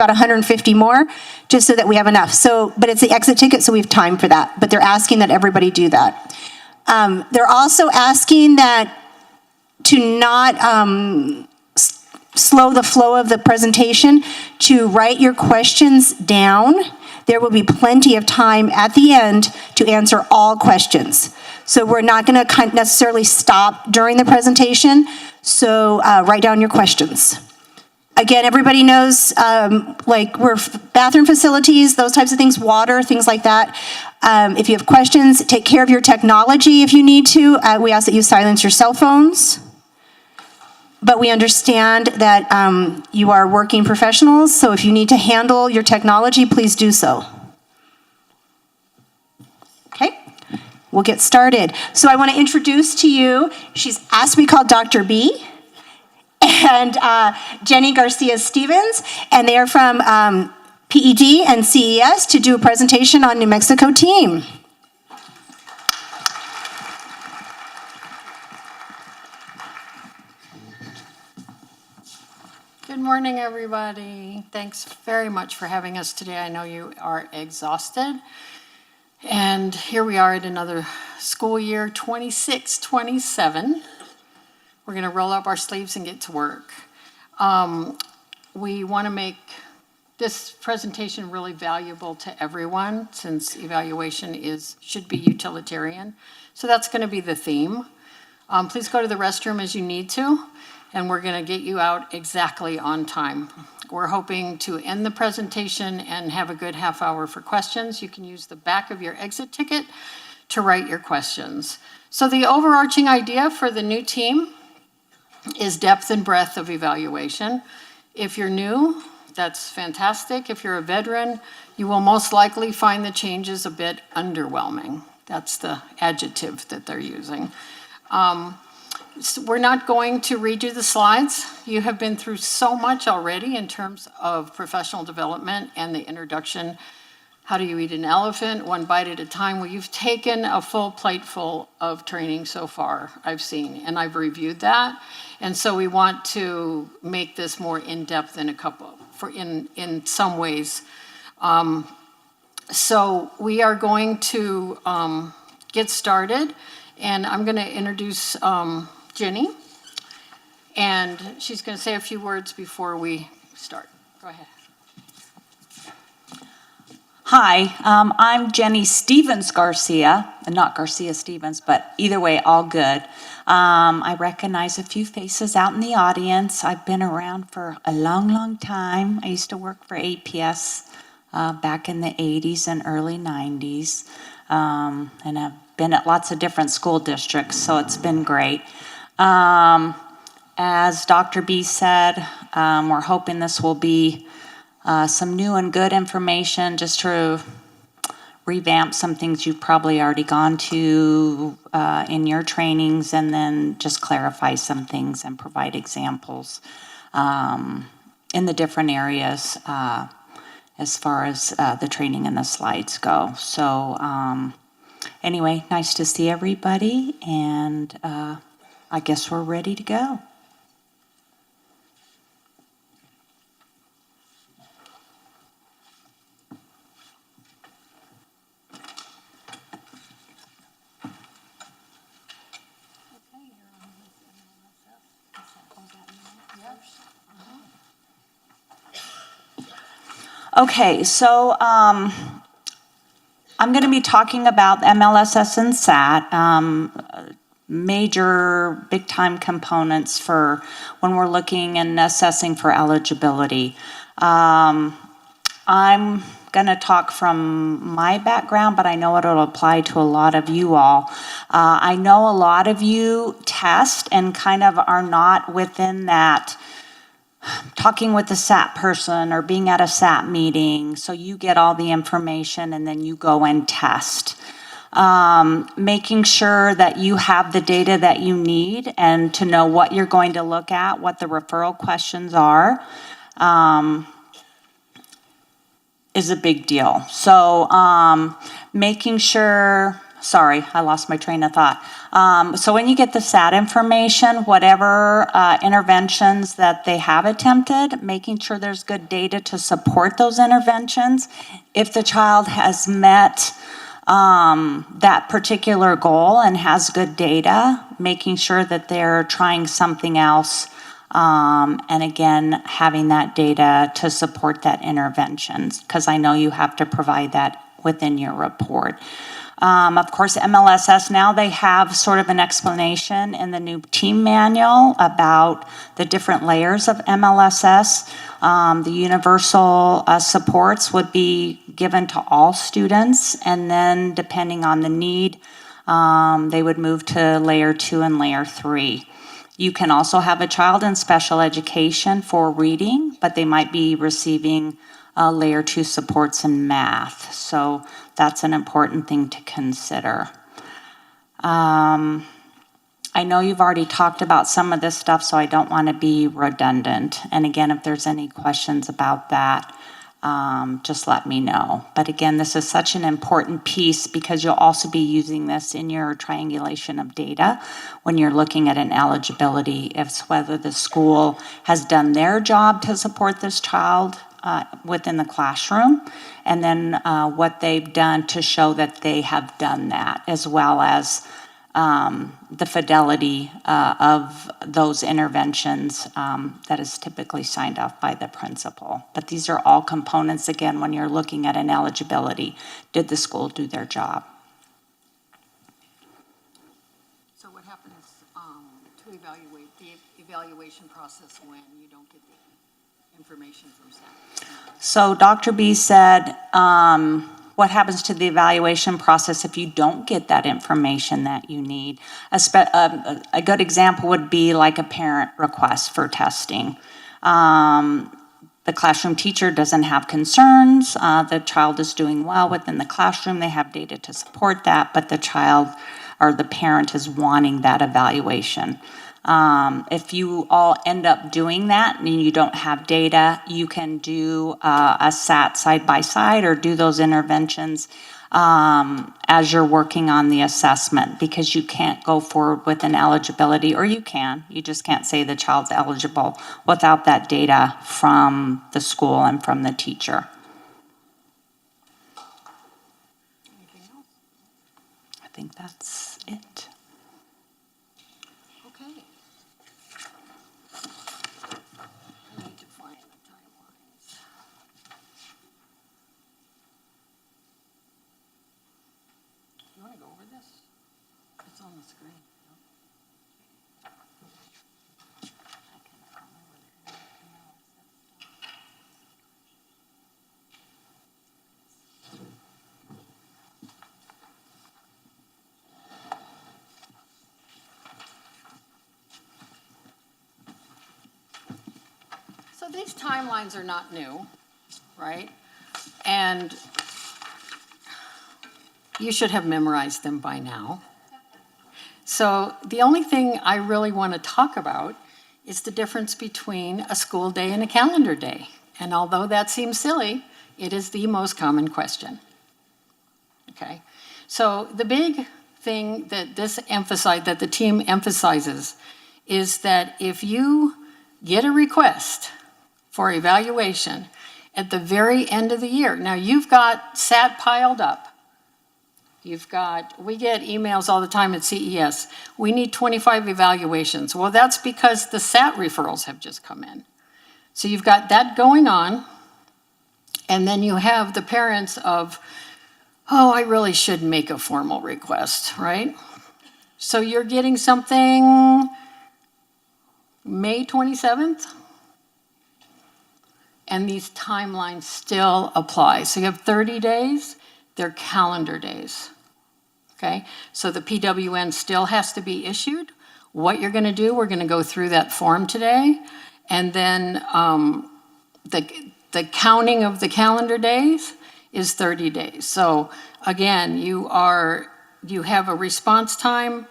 about 150 more, just so that we have enough. So, but it's the exit ticket, so we have time for that. But they're asking that everybody do that. They're also asking that to not slow the flow of the presentation, to write your questions down. There will be plenty of time at the end to answer all questions. So we're not going to necessarily stop during the presentation. So write down your questions. Again, everybody knows, like we're bathroom facilities, those types of things, water, things like that. If you have questions, take care of your technology if you need to. We ask that you silence your cell phones. But we understand that you are working professionals, so if you need to handle your technology, please do so. Okay, we'll get started. So I want to introduce to you, she's asked to be called Dr. B, and Jenny Garcia-Stevens, and they are from PED and CES to do a presentation on New Mexico team. Good morning, everybody. Thanks very much for having us today. I know you are exhausted. And here we are at another school year, 26-27. We're going to roll up our sleeves and get to work. We want to make this presentation really valuable to everyone, since evaluation should be utilitarian. So that's going to be the theme. Please go to the restroom as you need to, and we're going to get you out exactly on time. We're hoping to end the presentation and have a good half hour for questions. You can use the back of your exit ticket to write your questions. So the overarching idea for the new team is depth and breadth of evaluation. If you're new, that's fantastic. If you're a veteran, you will most likely find the changes a bit underwhelming. That's the adjective that they're using. So we're not going to read you the slides. You have been through so much already in terms of professional development and the introduction. How do you eat an elephant? One bite at a time. Well, you've taken a full plate full of training so far, I've seen, and I've reviewed that. And so we want to make this more in-depth in some ways. So we are going to get started, and I'm going to introduce Jenny, and she's going to say a few words before we start. Go ahead. Hi, I'm Jenny Stevens Garcia, not Garcia Stevens, but either way, all good. I recognize a few faces out in the audience. I've been around for a long, long time. I used to work for APS back in the 80s and early 90s, and I've been at lots of different school districts, so it's been great. As Dr. B said, we're hoping this will be some new and good information just to revamp some things you've probably already gone to in your trainings, and then just clarify some things and provide examples in the different areas as far as the training and the slides go. So anyway, nice to see everybody, and I guess we're ready to go. Okay, so I'm going to be talking about MLSS and SAT, major big-time components for when we're looking and assessing for eligibility. I'm going to talk from my background, but I know it'll apply to a lot of you all. I know a lot of you test and kind of are not within that talking with the SAT person or being at a SAT meeting, so you get all the information and then you go and test. Making sure that you have the data that you need and to know what you're going to look at, what the referral questions are, is a big deal. So making sure sorry, I lost my train of thought. So when you get the SAT information, whatever interventions that they have attempted, making sure there's good data to support those interventions. If the child has met that particular goal and has good data, making sure that they're trying something else, and again, having that data to support that intervention, because I know you have to provide that within your report. Of course, MLSS now, they have sort of an explanation in the new team manual about the different layers of MLSS. The universal supports would be given to all students, and then depending on the need, they would move to layer 2 and layer 3. You can also have a child in special education for reading, but they might be receiving layer 2 supports in math. So that's an important thing to consider. I know you've already talked about some of this stuff, so I don't want to be redundant. And again, if there's any questions about that, just let me know. But again, this is such an important piece because you'll also be using this in your triangulation of data when you're looking at an eligibility, if whether the school has done their job to support this child within the classroom, and then what they've done to show that they have done that, as well as the fidelity of those interventions that is typically signed off by the principal. But these are all components, again, when you're looking at an eligibility. Did the school do their job? So what happens to evaluate the evaluation process when you don't get the information from SAT? So Dr. B said, what happens to the evaluation process if you don't get that information that you need? A good example would be like a parent request for testing. The classroom teacher doesn't have concerns. The child is doing well within the classroom. They have data to support that, but the child or the parent is wanting that evaluation. If you all end up doing that and you don't have data, you can do a SAT side by side or do those interventions as you're working on the assessment, because you can't go forward with an eligibility, or you just can't say the child's eligible without that data from the school and from the teacher. Anything else? I think that's it. Okay. I need to find the timelines. You want to go over this? It's on the screen. So these timelines are not new, right? And you should have memorized them by now. So the only thing I really want to talk about is the difference between a school day and a calendar day. And although that seems silly, it is the most common question. Okay? So the big thing that that the team emphasizes is that if you get a request for evaluation at the very end of the year, now you've got SAT piled up. We get emails all the time at CES. We need 25 evaluations. Well, that's because the SAT referrals have just come in. So you've got that going on. And then you have the parents of, oh, I really should make a formal request, right? So you're getting something May 27th? And these timelines still apply. So you have 30 days. They're calendar days, okay? So the PWN still has to be issued. What you're gonna do, we're gonna go through that form today, and then the counting of the calendar days is 30 days. So again, you have a response time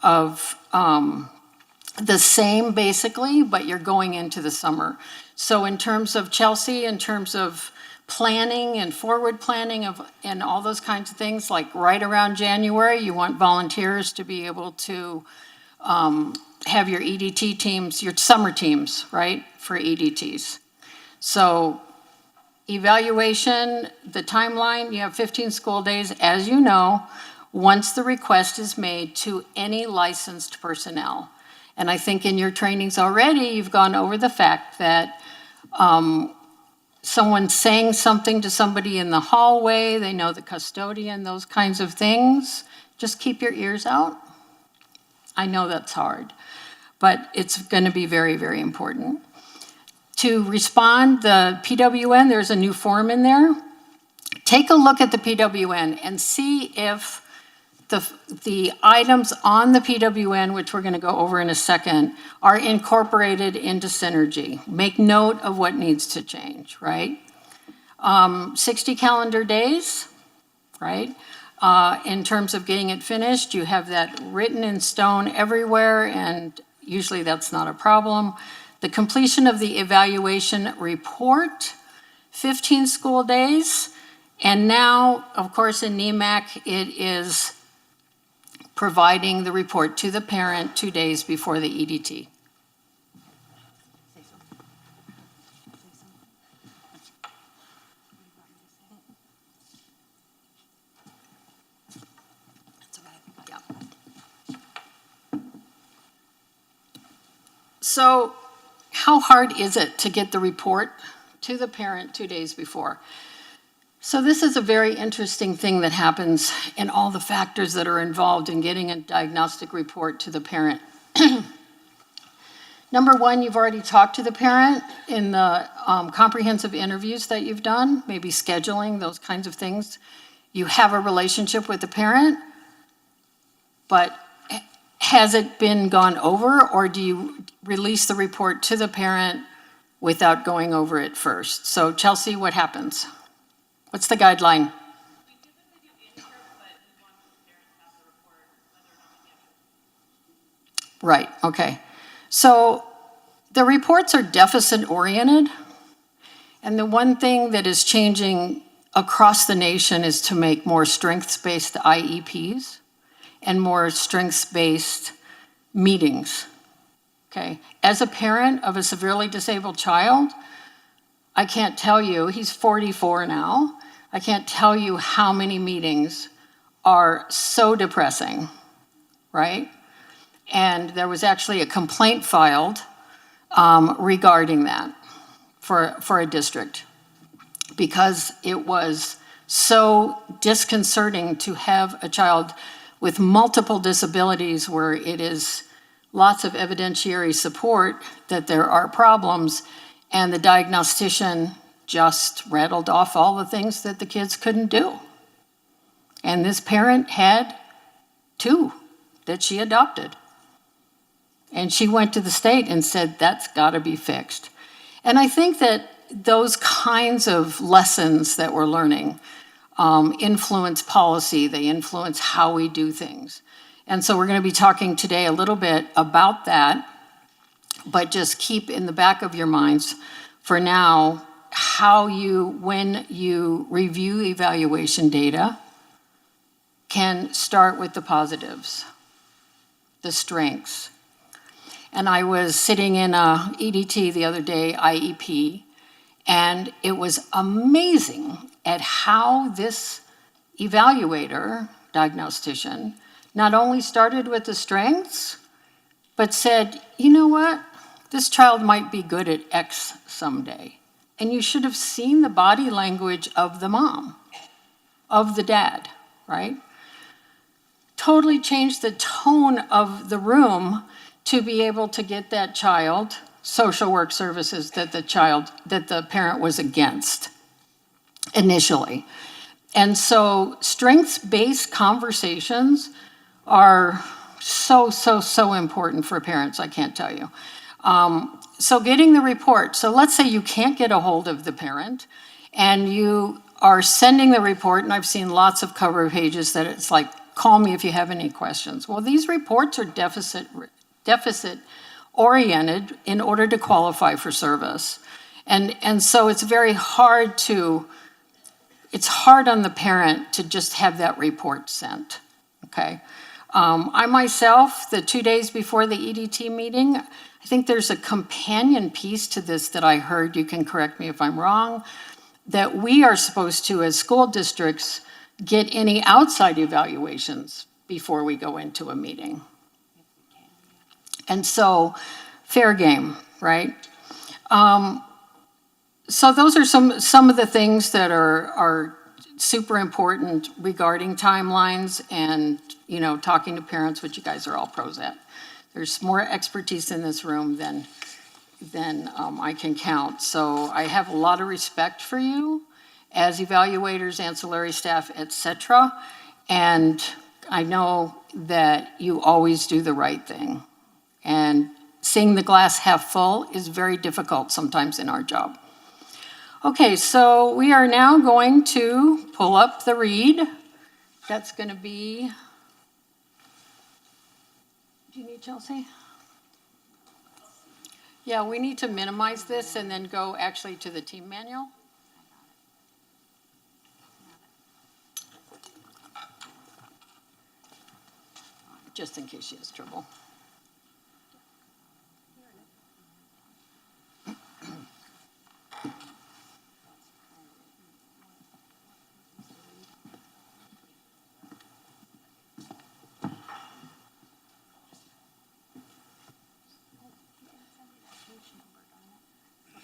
of the same basically, but you're going into the summer. So in terms of Chelsea, in terms of planning and forward planning and all those kinds of things, like right around January, you want volunteers to be able to have your EDT teams, your summer teams, right, for EDTs. So evaluation, the timeline, you have 15 school days, as you know, once the request is made to any licensed personnel. And I think in your trainings already, you've gone over the fact that someone saying something to somebody in the hallway, they know the custodian, those kinds of things, just keep your ears out. I know that's hard, but it's going to be very, very important. To respond, the PWN, there's a new form in there. Take a look at the PWN and see if the items on the PWN, which we're going to go over in a second, are incorporated into Synergy. Make note of what needs to change, right? 60 calendar days, right? In terms of getting it finished, you have that written in stone everywhere, and usually that's not a problem. The completion of the evaluation report, 15 school days, and now, of course, in NEMAC, it is providing the report to the parent 2 days before the EDT. Yeah. So how hard is it to get the report to the parent 2 days before? So this is a very interesting thing that happens in all the factors that are involved in getting a diagnostic report to the parent. Number one, you've already talked to the parent in the comprehensive interviews that you've done, maybe scheduling, those kinds of things. You have a relationship with the parent, but has it been gone over, or do you release the report to the parent without going over it first? So Chelsea, what happens? What's the guideline? We typically do intro, but we want the parents to have the report whether or not we get it. Right, okay. So the reports are deficit-oriented, and the one thing that is changing across the nation is to make more strengths-based IEPs and more strengths-based meetings, okay? As a parent of a severely disabled child, I can't tell you, he's 44 now, I can't tell you how many meetings are so depressing, right? And there was actually a complaint filed regarding that for a district, because it was so disconcerting to have a child with multiple disabilities where it is lots of evidentiary support that there are problems, and the diagnostician just rattled off all the things that the kids couldn't do. And this parent had 2 that she adopted. And she went to the state and said, that's gotta be fixed. And I think that those kinds of lessons that we're learning influence policy, they influence how we do things. And so we're gonna be talking today a little bit about that, but just keep in the back of your minds for now how you, when you review evaluation data, can start with the positives, the strengths. And I was sitting in a EDT the other day, IEP, and it was amazing at how this evaluator, diagnostician, not only started with the strengths, but said, you know what? This child might be good at X someday. And you should have seen the body language of the mom, of the dad, right? Totally changed the tone of the room to be able to get that child social work services that the parent was against initially. And so strengths-based conversations are so important for parents, I can't tell you. So getting the report, so let's say you can't get a hold of the parent and you are sending the report, and I've seen lots of cover pages that it's like, call me if you have any questions. Well, these reports are deficit oriented in order to qualify for service. And so it's very hard it's hard on the parent to just have that report sent, okay? I myself, the 2 days before the EDT meeting, I think there's a companion piece to this that I heard, you can correct me if I'm wrong, that we are supposed to, as school districts, get any outside evaluations before we go into a meeting. And so, fair game, right? So those are some of the things that are super important regarding timelines and, you know, talking to parents, which you guys are all pros at. There's more expertise in this room than I can count. So I have a lot of respect for you as evaluators, ancillary staff, et cetera. And I know that you always do the right thing. And seeing the glass half full is very difficult sometimes in our job. Okay, so we are now going to pull up the read. That's going to be, do you need Chelsea? Yeah, we need to minimize this and then go actually to the team manual. Just in case she has trouble.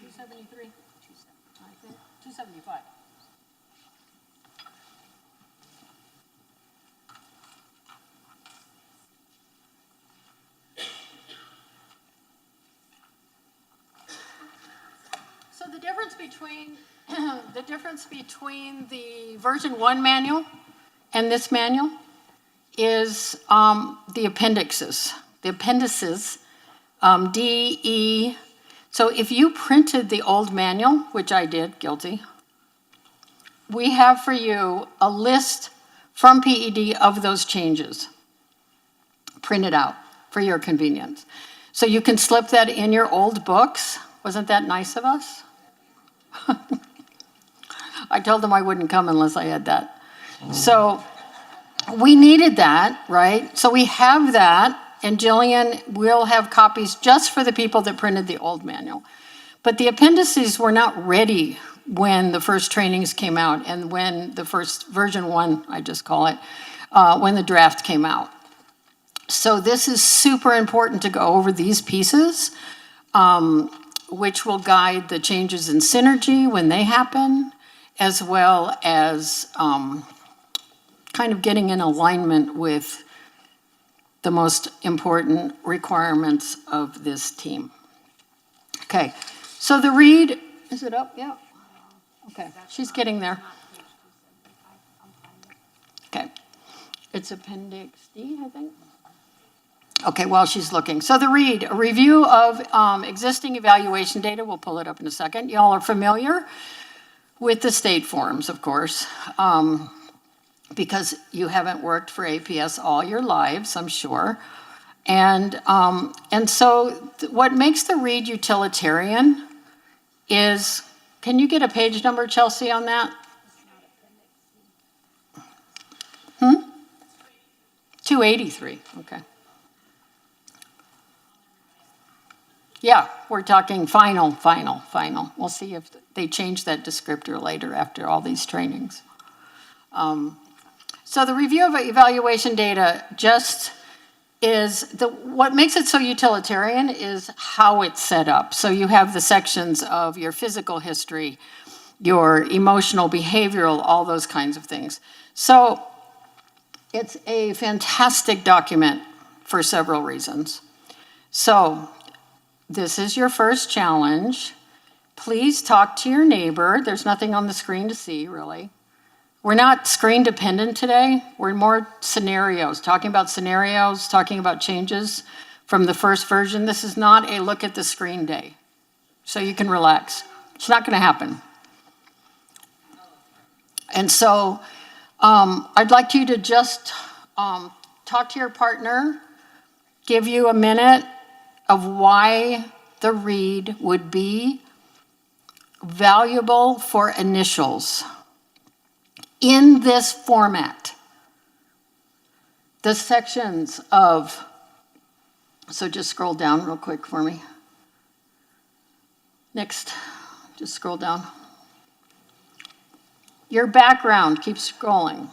$273. I think $275. So the difference between the version 1 manual and this manual is the appendices. The appendices, D, E. So if you printed the old manual, which I did, guilty, we have for you a list from PED of those changes printed out for your convenience. So you can slip that in your old books. Wasn't that nice of us? I told them I wouldn't come unless I had that. So we needed that, right? So we have that, and Jillian will have copies just for the people that printed the old manual. But the appendices were not ready when the first trainings came out and when the first version 1, I just call it, when the draft came out. So this is super important to go over these pieces, which will guide the changes in synergy when they happen, as well as kind of getting in alignment with the most important requirements of this team. Okay, so the read, is it up? Yeah. Okay, she's getting there. Okay, it's Appendix D, I think. Okay, while she's looking. So the read, a review of existing evaluation data. We'll pull it up in a second. Y'all are familiar with the state forms, of course, because you haven't worked for APS all your lives, I'm sure. And so what makes the read utilitarian is, can you get a page number, Chelsea, on that? 283, okay. Yeah, we're talking final. We'll see if they change that descriptor later after all these trainings. So the review of evaluation data just is, what makes it so utilitarian is how it's set up. So you have the sections of your physical history, your emotional, behavioral, all those kinds of things. So it's a fantastic document for several reasons. So this is your first challenge. Please talk to your neighbor. There's nothing on the screen to see, really. We're not screen dependent today. We're more scenarios, talking about changes from the first version. This is not a look at the screen day, so you can relax. It's not going to happen. And so I'd like you to just talk to your partner, give you a minute of why the read would be valuable for initials in this format. The sections of, so just scroll down real quick for me. Next, just scroll down. Your background, keep scrolling.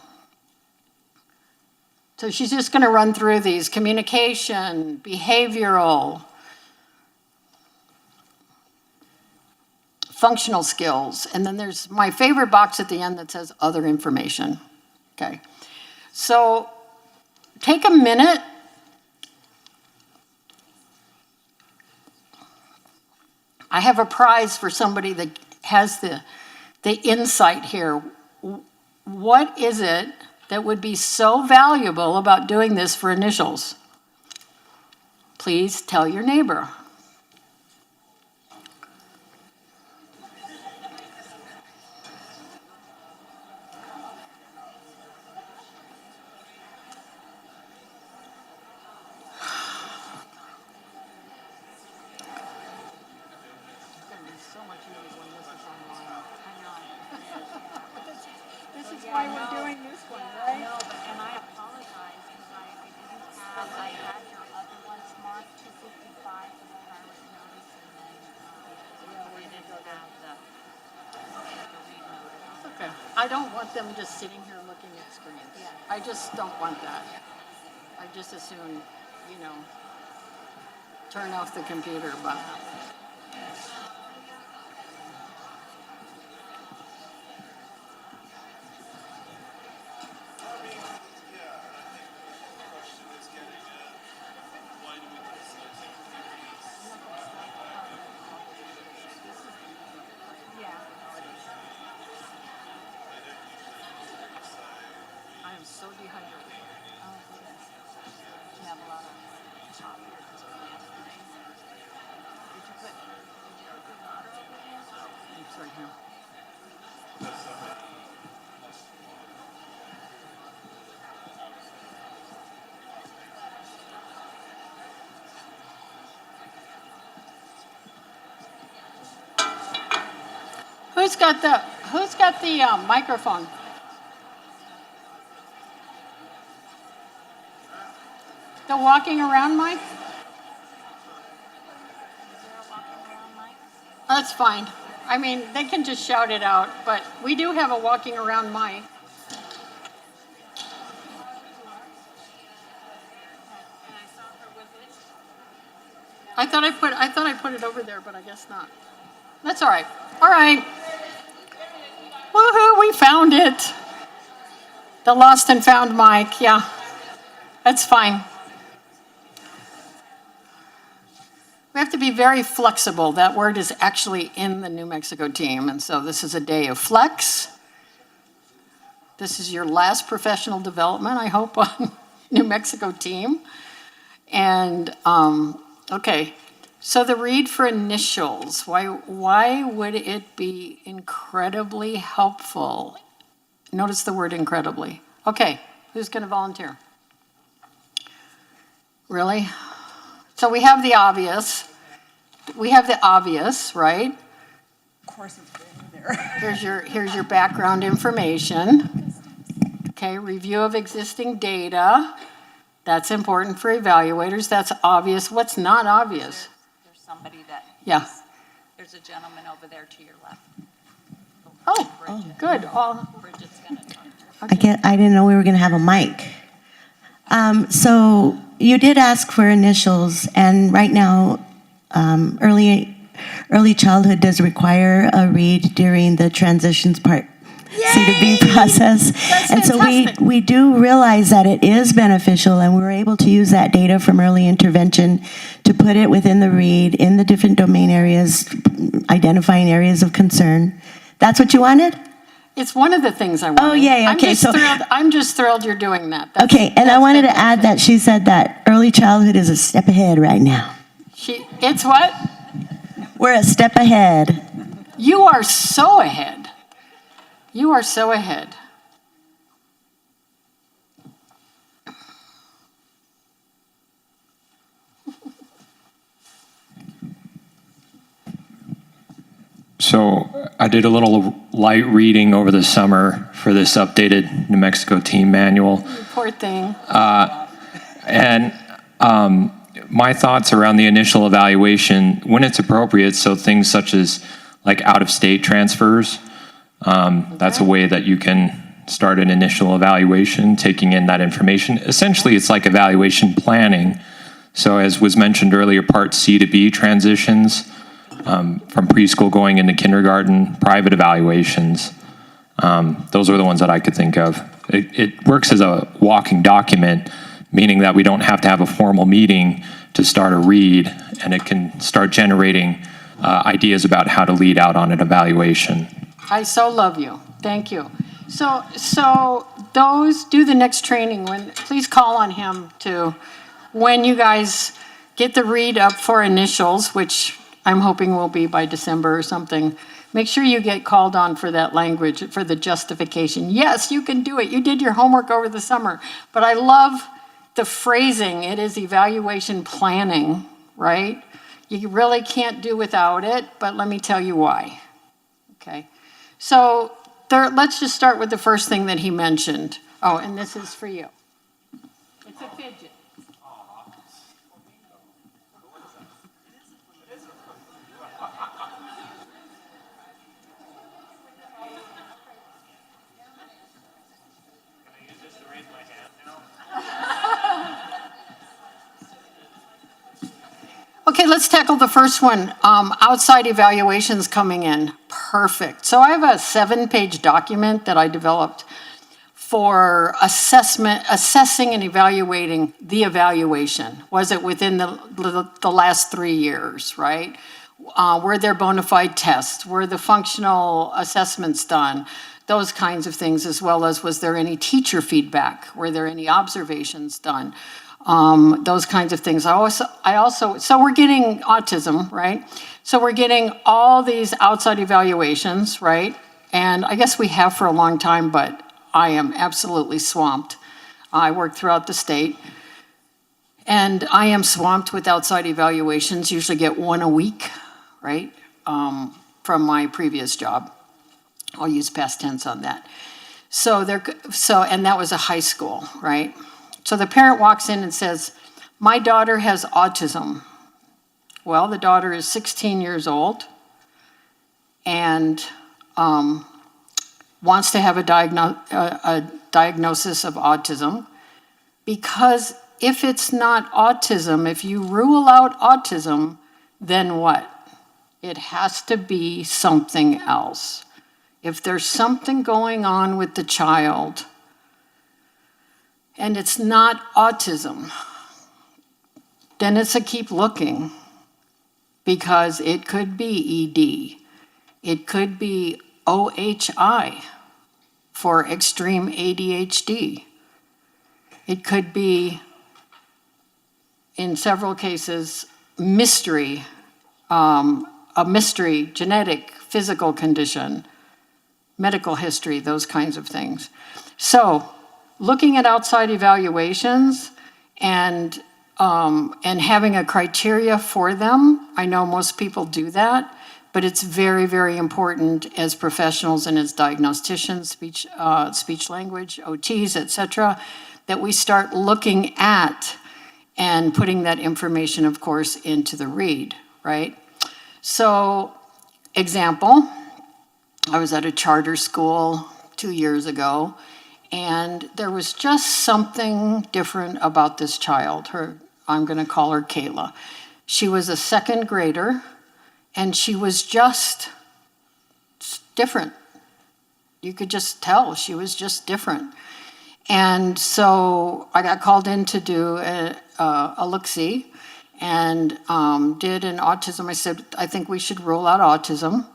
So she's just going to run through these: communication, behavioral, functional skills, and then there's my favorite box at the end that says other information. Okay. So take a minute. I have a prize for somebody that has the insight here. What is it that would be so valuable about doing this for initials? Please tell your neighbor. This is why we're doing this one, right? No, but, and I apologize, because I had your other ones marked to 55 for the pilot notice, and then, we didn't have the read notice. Okay. I don't want them just sitting here looking at screens. I just don't want that. I just as soon, turn off the computer, but. I am so dehydrated. Oh, goodness. You have a lot of hot here just from yesterday. Did you put water over here? It's right here. Who's got the microphone? The walking around mic? That's fine. I mean, they can just shout it out, but we do have a walking around mic. I thought I put it over there, but I guess not. That's all right. All right. Woohoo, we found it. The lost and found mic, yeah. That's fine. We have to be very flexible. That word is actually in the New Mexico team, and so this is a day of flex. This is your last professional development, I hope, on New Mexico team. And, okay, so the read for initials, why would it be incredibly helpful? Notice the word incredibly. Okay, who's going to volunteer? Really? So we have the obvious. We have the obvious, right? Of course it's been there. Here's your background information. Okay, review of existing data. That's important for evaluators. That's obvious. What's not obvious? There's somebody that. Yeah. There's a gentleman over there to your left. Oh, good. Bridget's gonna talk. I didn't know we were going to have a mic. So you did ask for initials, and right now, early childhood does require a read during the transitions part. C to B process. That's and so fantastic. we do realize that it is beneficial, and we were able to use that data from early intervention to put it within the read in the different domain areas, identifying areas of concern. That's what you wanted? It's one of the things I wanted. Oh, yay, okay, I'm just thrilled you're doing that. Okay, and I wanted to add that she said that early childhood is a step ahead right now. It's what? We're a step ahead. You are so ahead. You are so ahead. So did a little light reading over the summer for this updated New Mexico team manual. Poor thing. And my thoughts around the initial evaluation, when it's appropriate, so things such as like out-of-state transfers, that's a way that you can start an initial evaluation, taking in that information. Essentially, it's like evaluation planning. So as was mentioned earlier, Part C to B transitions, from preschool going into kindergarten, private evaluations. Those are the ones that I could think of. It works as a walking document, meaning that we don't have to have a formal meeting to start a read, and it can start generating ideas about how to lead out on an evaluation. I so love you. Thank you. So those, do the next training. Please call on him to, when you guys get the read up for initials, which I'm hoping will be by December or something, make sure you get called on for that language, for the justification. Yes, you can do it. You did your homework over the summer. But I love the phrasing. It is evaluation planning, right? You really can't do without it, but let me tell you why. Okay. So let's just start with the first thing that he mentioned. Oh, and this is for you. It's a fidget. Okay, let's tackle the first one. Outside evaluations coming in. Perfect. So I have a 7-page document that I developed for assessing and evaluating the evaluation. Was it within the last 3 years, right? Were there bona fide tests? Were the functional assessments done? Those kinds of things, as well as was there any teacher feedback? Were there any observations done? Those kinds of things. So we're getting autism, right? So we're getting all these outside evaluations, right? And I guess we have for a long time, but I am absolutely swamped. I work throughout the state, and I am swamped with outside evaluations, usually get one a week, right? From my previous job. I'll use past tense on that. And that was a high school, right? So the parent walks in and says, my daughter has autism. Well, the daughter is 16 years old and wants to have a diagnosis of autism, because if it's not autism, if you rule out autism, then what? It has to be something else. If there's something going on with the child and it's not autism, then it's a keep looking, because it could be ED. It could be OHI for extreme ADHD. It could be, in several cases, a mystery, genetic, physical condition, medical history, those kinds of things. So, looking at outside evaluations and having a criteria for them, I know most people do that, but it's very, very important as professionals and as diagnosticians, speech language, OTs, et cetera, that we start looking at and putting that information, of course, into the read, right? So, example, I was at a charter school 2 years ago, and there was just something different about this child. I'm going to call her Kayla. She was a second grader, and she was just different. You could just tell she was just different. And so I got called in to do a look-see and did an autism. I said, I think we should rule out autism.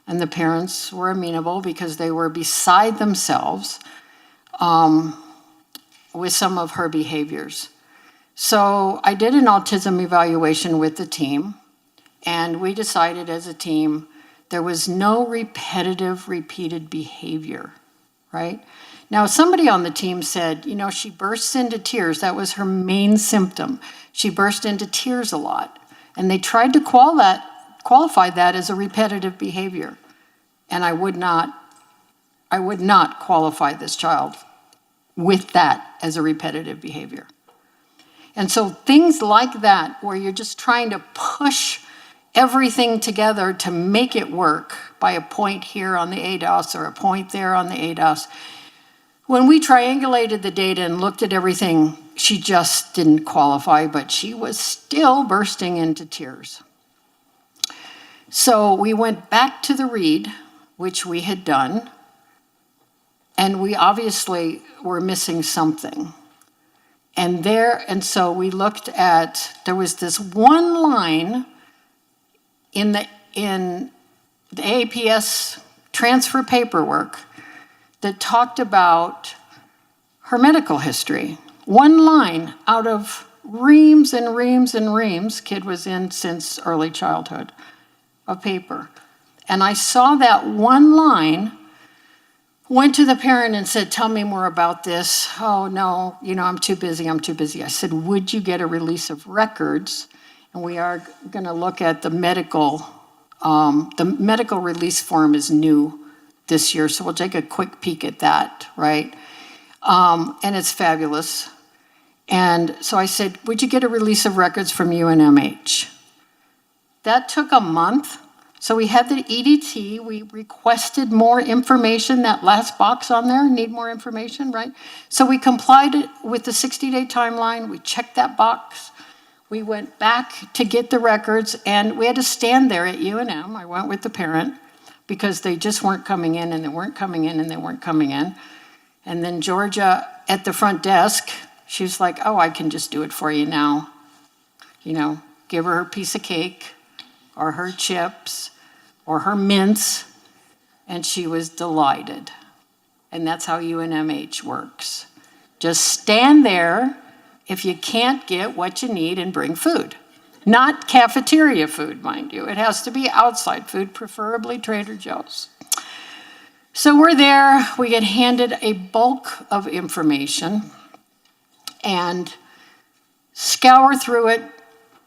And the parents were amenable because they were beside themselves with some of her behaviors. So I did an autism evaluation with the team, and we decided as a team there was no repetitive, repeated behavior, right? Now, somebody on the team said, she bursts into tears. That was her main symptom. She burst into tears a lot. And they tried to qualify that as a repetitive behavior. And I would not qualify this child with that as a repetitive behavior. And so things like that, where you're just trying to push everything together to make it work by a point here on the ADOS or a point there on the ADOS. When we triangulated the data and looked at everything, she just didn't qualify, but she was still bursting into tears. So we went back to the read, which we had done, and we obviously were missing something. And so we looked at, there was this one line in the APS transfer paperwork that talked about her medical history. One line out of reams and reams and reams, kid was in since early childhood, of paper. And I saw that one line, went to the parent and said, tell me more about this. Oh, no, I'm too busy. I said, would you get a release of records? And we are going to look at the medical release form is new this year, so we'll take a quick peek at that, right? And it's fabulous. And so I said, would you get a release of records from UNMH? That took a month. So we had the EDT, we requested more information, that last box on there, need more information, right? So we complied with the 60-day timeline, we checked that box, we went back to get the records, and we had to stand there at UNM. I went with the parent because they just weren't coming in, and they weren't coming in, and they weren't coming in. And then Georgia at the front desk, she was like, oh, I can just do it for you now. Give her a piece of cake, or her chips, or her mints, and she was delighted. And that's how UNMH works. Just stand there if you can't get what you need and bring food. Not cafeteria food, mind you. It has to be outside food, preferably Trader Joe's. So we're there, we get handed a bulk of information and scour through it,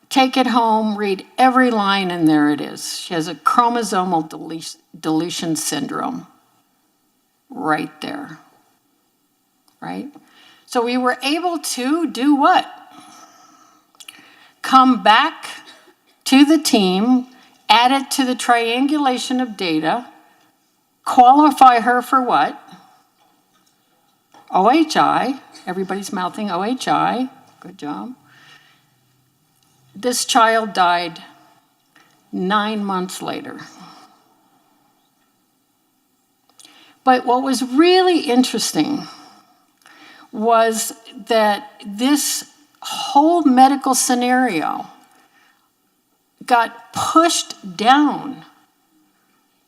take it home, read every line, and there it is. She has a chromosomal deletion syndrome right there, right? So we were able to do what? Come back to the team, add it to the triangulation of data, qualify her for what? OHI. Everybody's mouthing OHI. Good job. This child died 9 months later. But what was really interesting was that this whole medical scenario got pushed down.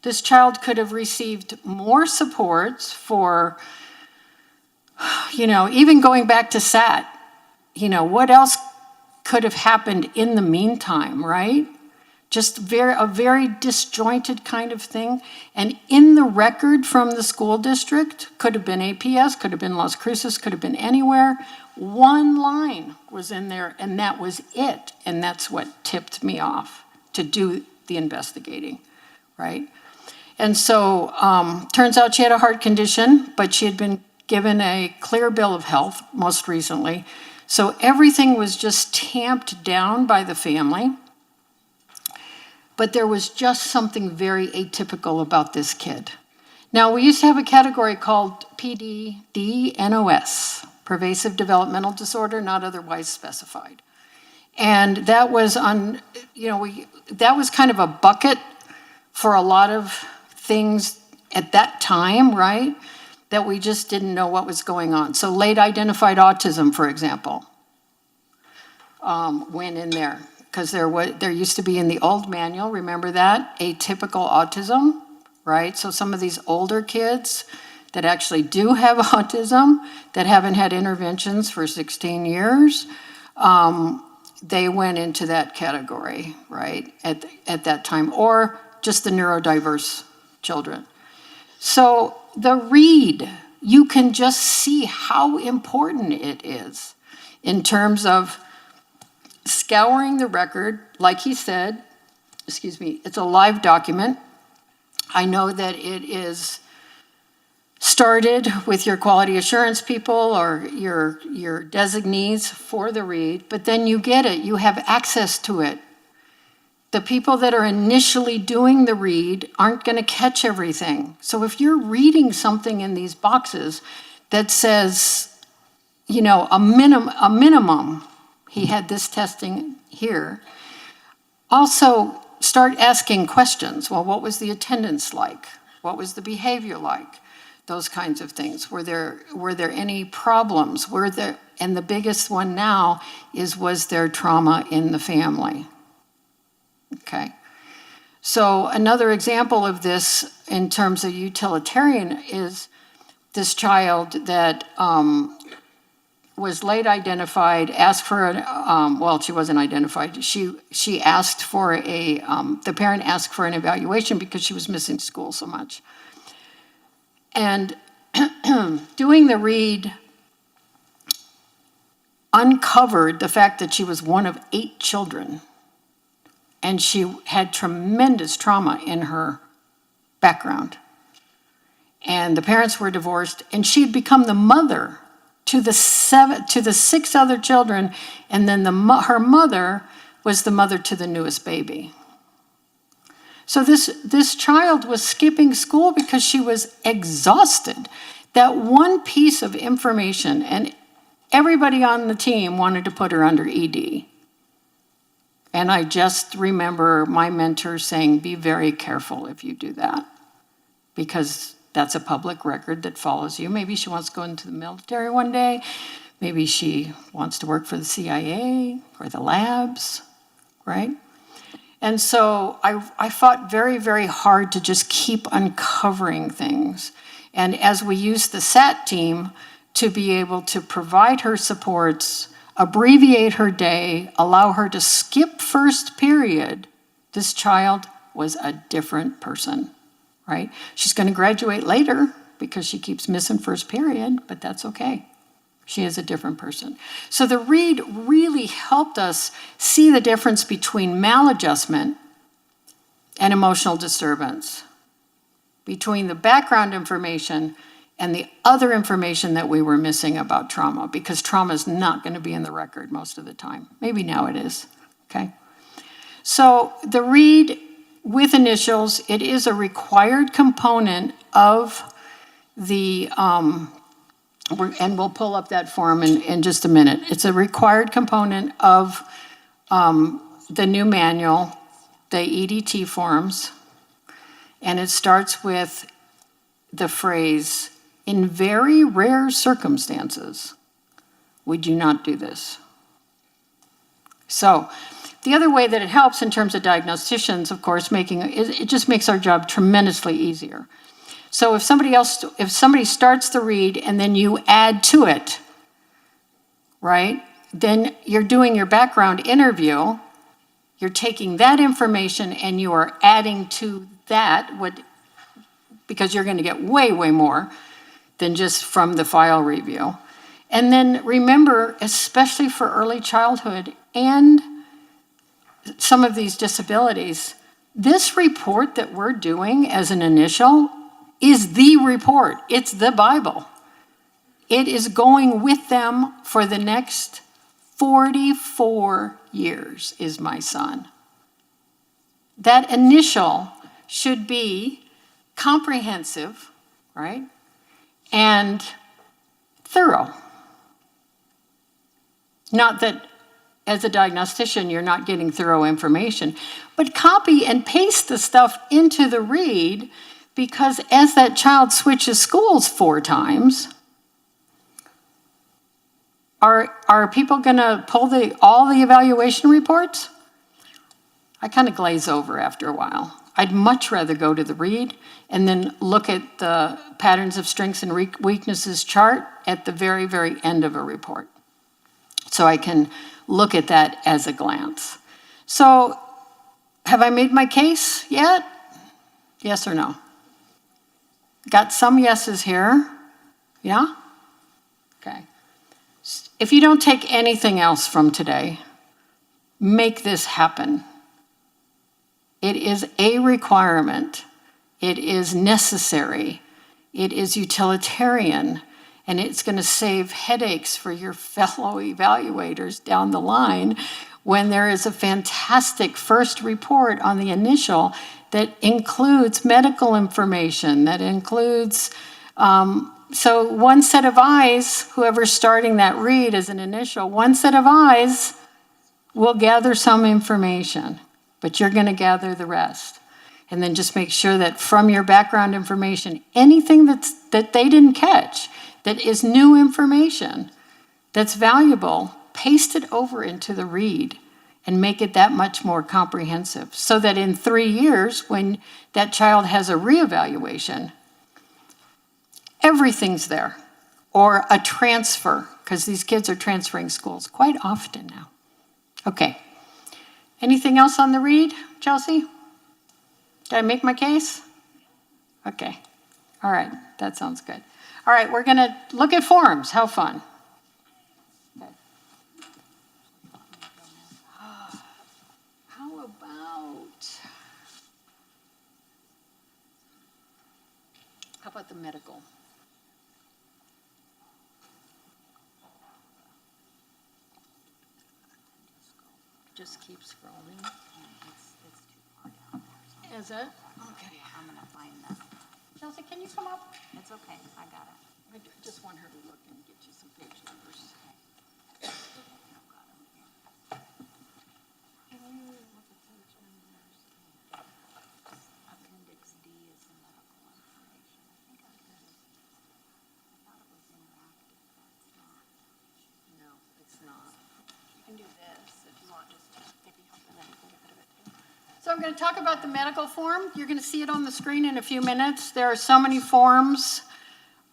This child could have received more supports for, even going back to SAT, what else could have happened in the meantime, right? Just a very disjointed kind of thing. And in the record from the school district, could have been APS, could have been Las Cruces, could have been anywhere. One line was in there, and that was it. And that's what tipped me off to do the investigating, right? And so turns out she had a heart condition, but she had been given a clear bill of health most recently. So everything was just tamped down by the family. But there was just something very atypical about this kid. Now, we used to have a category called PDD-NOS, Pervasive Developmental Disorder, not otherwise specified. And that was that was kind of a bucket for a lot of things at that time, right? That we just didn't know what was going on. So late identified autism, for example, went in there. Because there used to be in the old manual, remember that? Atypical autism, right? So some of these older kids that actually do have autism, that haven't had interventions for 16 years, they went into that category, right, at that time, or just the neurodiverse children. So the read, you can just see how important it is in terms of scouring the record. Like he said, it's a live document. I know that it is started with your quality assurance people or your designees for the read, but then you get it, you have access to it. The people that are initially doing the read aren't going to catch everything. So if you're reading something in these boxes that says, you know, a minimum, he had this testing here, also start asking questions. Well, what was the attendance like? What was the behavior like? Those kinds of things. Were there any problems? And the biggest one now is, was there trauma in the family? Okay. So another example of this in terms of utilitarian is this child that was late identified, asked for well, she wasn't identified. She asked for the parent asked for an evaluation because she was missing school so much. And doing the read uncovered the fact that she was one of 8 children. And she had tremendous trauma in her background. And the parents were divorced, and she had become the mother to the 6 other children, and then her mother was the mother to the newest baby. So this child was skipping school because she was exhausted. That one piece of information, and everybody on the team wanted to put her under ED. And I just remember my mentor saying, be very careful if you do that, because that's a public record that follows you. Maybe she wants to go into the military one day. Maybe she wants to work for the CIA or the labs, right? And so I fought very, very hard to just keep uncovering things. And as we used the SAT team to be able to provide her supports, abbreviate her day, allow her to skip first period, this child was a different person, right? She's going to graduate later because she keeps missing first period, but that's okay. She is a different person. So the read really helped us see the difference between maladjustment and emotional disturbance, between the background information and the other information that we were missing about trauma, because trauma is not going to be in the record most of the time. Maybe now it is, okay? So the read with initials, it is a required component of the, and we'll pull up that form in just a minute. It's a required component of the new manual, the EDT forms, and it starts with the phrase, in very rare circumstances, we do not do this. So the other way that it helps in terms of diagnosticians, of course, it just makes our job tremendously easier. So if somebody starts the read and then you add to it, right, then you're doing your background interview, you're taking that information and you are adding to that, because you're going to get way, way more than just from the file review. And then remember, especially for early childhood and some of these disabilities, this report that we're doing as an initial is the report. It's the Bible. It is going with them for the next 44 years, is my son. That initial should be comprehensive, right? And thorough. Not that as a diagnostician you're not getting thorough information, but copy and paste the stuff into the read, because as that child switches schools 4 times, are people going to pull all the evaluation reports? I kind of glaze over after a while. I'd much rather go to the read and then look at the patterns of strengths and weaknesses chart at the very, very end of a report. So I can look at that as a glance. So have I made my case yet? Yes or no? Got some yeses here. Yeah? Okay. If you don't take anything else from today, make this happen. It is a requirement It is necessary. It is utilitarian. And it's going to save headaches for your fellow evaluators down the line when there is a fantastic first report on the initial that includes medical information, that includes, so one set of eyes, whoever's starting that read as an initial, one set of eyes will gather some information, but you're going to gather the rest. And then just make sure that from your background information, anything that they didn't catch, that is new information, that's valuable, paste it over into the read and make it that much more comprehensive so that in 3 years, when that child has a reevaluation, everything's there. Or a transfer, because these kids are transferring schools quite often now. Okay. Anything else on the read, Chelsea? Did I make my case? Okay. All right, that sounds good. All right, we're going to look at forms. How fun. Okay. How about the medical? Just keep scrolling. Is it? Okay. I'm gonna find that. Chelsea, can you come up? It's okay, I got it. I just want her to look and get you some page numbers. Appendix D is the medical information. I think I thought it was interactive, but it's not. No, it's not. You can do this if you want, just to maybe help, and then you can get rid of it too. So I'm going to talk about the medical form. You're going to see it on the screen in a few minutes. There are so many forms.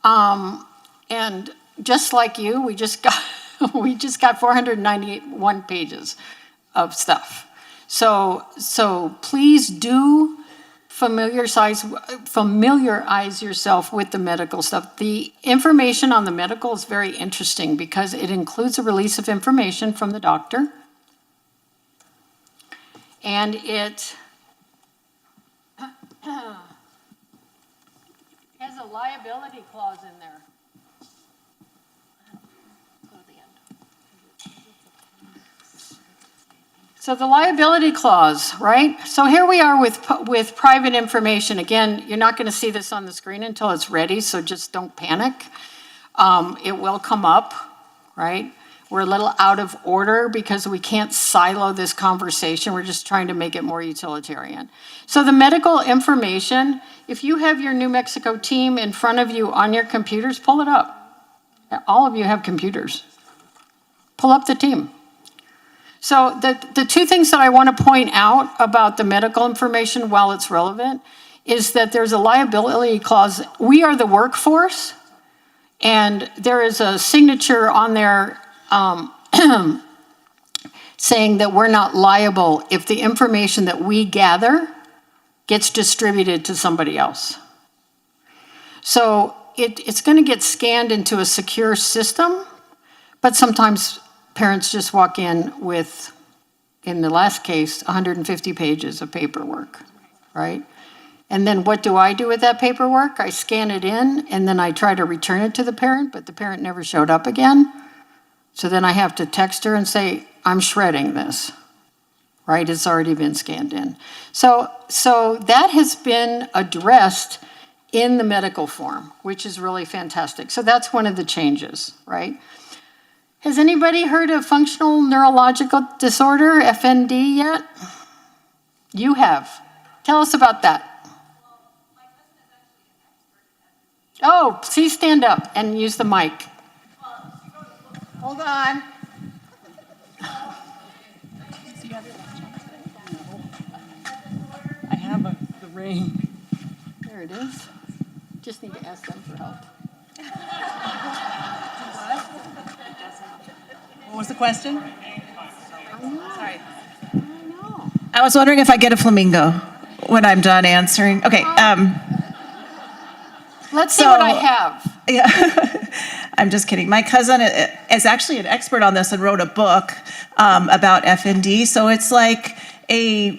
And just like you, we just got 491 pages of stuff. So please do familiarize yourself with the medical stuff. The information on the medical is very interesting because it includes a release of information from the doctor. And it has a liability clause in there. Go to the end. So the liability clause, right? So here we are with private information. Again, you're not going to see this on the screen until it's ready, so just don't panic. It will come up, right? We're a little out of order because we can't silo this conversation. We're just trying to make it more utilitarian. So the medical information, if you have your New Mexico team in front of you on your computers, pull it up. All of you have computers. Pull up the team. So the two things that I want to point out about the medical information while it's relevant is that there's a liability clause. We are the workforce, and there is a signature on there saying that we're not liable if the information that we gather gets distributed to somebody else. So it's going to get scanned into a secure system, but sometimes parents just walk in with, in the last case, 150 pages of paperwork, right? And then what do I do with that paperwork? I scan it in, and then I try to return it to the parent, but the parent never showed up again. So then I have to text her and say, I'm shredding this, right? It's already been scanned in. So that has been addressed in the medical form, which is really fantastic. So that's one of the changes, right? Has anybody heard of functional neurological disorder, FND, yet? You have. Tell us about that. Oh, please stand up and use the mic. Hold on. I have the ring. There it is. Just need to ask them for help. What was the question? I know. I was wondering if I get a flamingo when I'm done answering. Okay. Let's see what I have. Yeah. I'm just kidding. My cousin is actually an expert on this and wrote a book about FND. So it's like a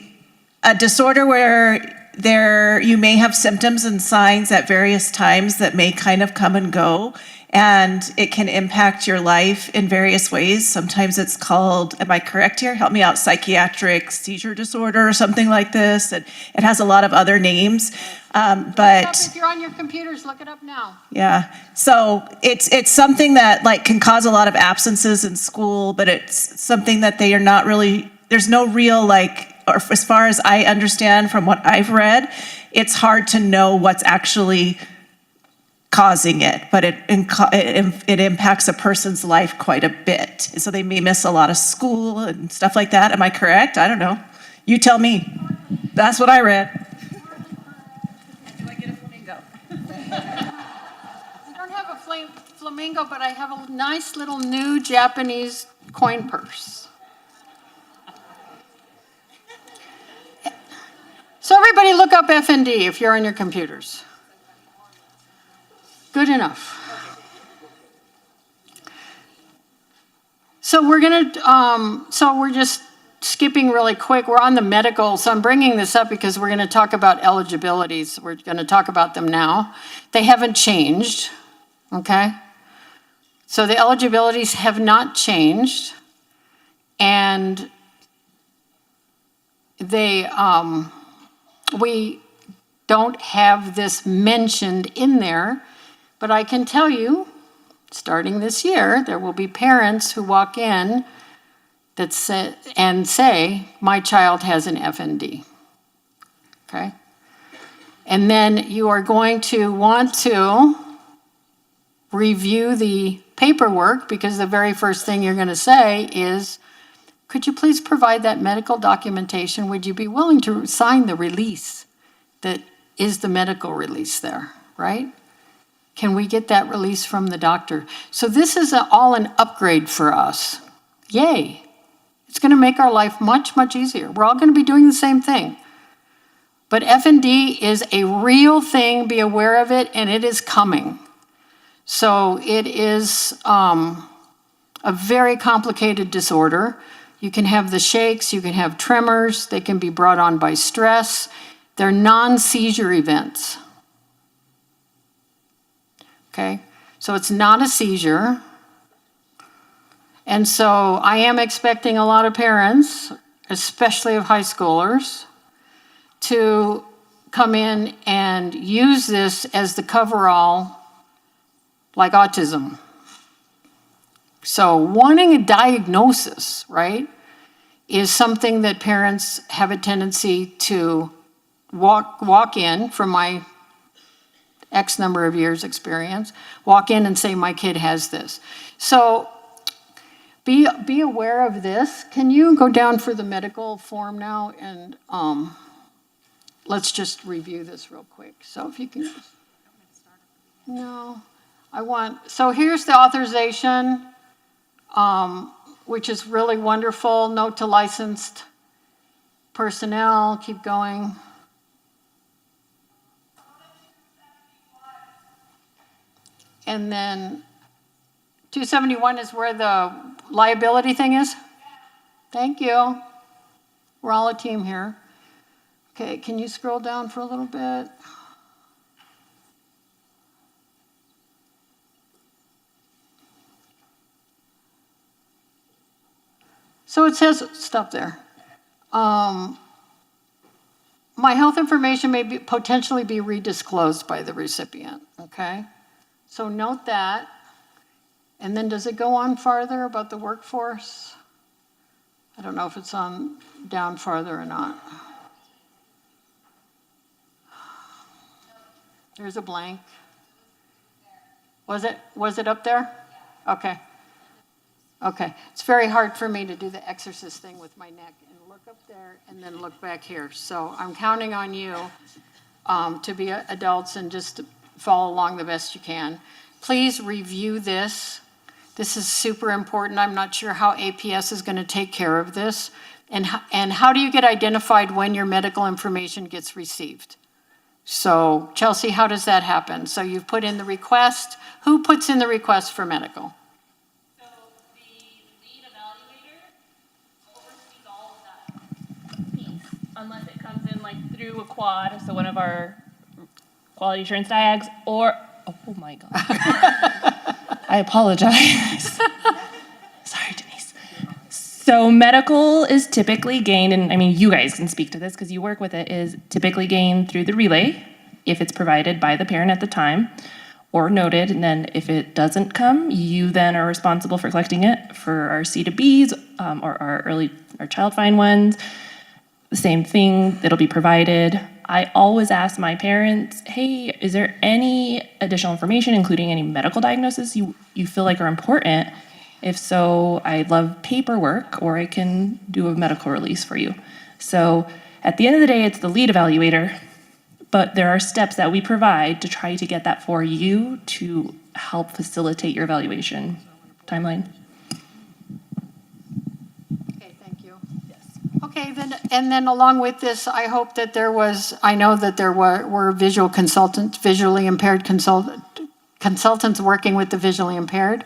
disorder where you may have symptoms and signs at various times that may kind of come and go, and it can impact your life in various ways. Sometimes it's called, am I correct here? Help me out, psychiatric seizure disorder or something like this. It has a lot of other names, but If you're on your computers, look it up now. yeah. So it's something that like can cause a lot of absences in school, but it's something that they are not really, there's no real like, or as far as I understand from what I've read, it's hard to know what's actually causing it, but it impacts a person's life quite a bit. So they may miss a lot of school and stuff like that. Am I correct? I don't know. You tell me. That's what I read. Do I get a flamingo? I don't have a flamingo, but I have a nice little new Japanese coin purse. So everybody look up FND if you're on your computers. Good enough. So we're just skipping really quick. We're on the medical, so I'm bringing this up because we're going to talk about eligibilities. We're going to talk about them now. They haven't changed, okay? So the eligibilities have not changed, and we don't have this mentioned in there, but I can tell you, starting this year, there will be parents who walk in that say, my child has an FND, okay? And then you are going to want to review the paperwork, because the very first thing you're going to say is, could you please provide that medical documentation? Would you be willing to sign the release that is the medical release there, right? Can we get that release from the doctor? So this is all an upgrade for us. Yay. It's going to make our life much, much easier. We're all going to be doing the same thing. But FND is a real thing. Be aware of it, and it is coming. So it is a very complicated disorder. You can have the shakes, you can have tremors, they can be brought on by stress. They're non-seizure events. Okay, so it's not a seizure. And so I am expecting a lot of parents, especially of high schoolers, to come in and use this as the coverall, like autism. So wanting a diagnosis, right, is something that parents have a tendency to walk in, from my X number of years experience, walk in and say, my kid has this. So be aware of this. Can you go down for the medical form now? And let's just review this real quick. So if you can, no, so here's the authorization. Which is really wonderful. Note to licensed personnel. Keep going. And then 271 is where the liability thing is. Thank you. We're all a team here. Okay, can you scroll down for a little bit? So it says, stop there. My health information may potentially be redisclosed by the recipient, okay? So note that. And then does it go on farther about the workforce? I don't know if it's on down farther or not. There's a blank. Was it up there? Okay. Okay, it's very hard for me to do the exorcist thing with my neck and look up there and then look back here. So I'm counting on you to be adults and just follow along the best you can. Please review this. This is super important. I'm not sure how APS is going to take care of this. And how do you get identified when your medical information gets received? So Chelsea, how does that happen? So you've put in the request. Who puts in the request for medical? Unless it comes in like through a quad, so one of our quality assurance diags, or, oh my God. I apologize. Sorry, Denise. So medical is typically gained, and I mean, you guys can speak to this because you work with it, is typically gained through the relay if it's provided by the parent at the time or noted. And then if it doesn't come, you then are responsible for collecting it for our C2Bs or our child find ones. The same thing, it'll be provided. I always ask my parents, hey, is there any additional information, including any medical diagnoses you feel like are important? If so, I love paperwork, or I can do a medical release for you. So at the end of the day, it's the lead evaluator, but there are steps that we provide to try to get that for you to help facilitate your evaluation timeline. Okay, thank you. Okay, then, and then along with this, I hope that I know that there were visually impaired consultants working with the visually impaired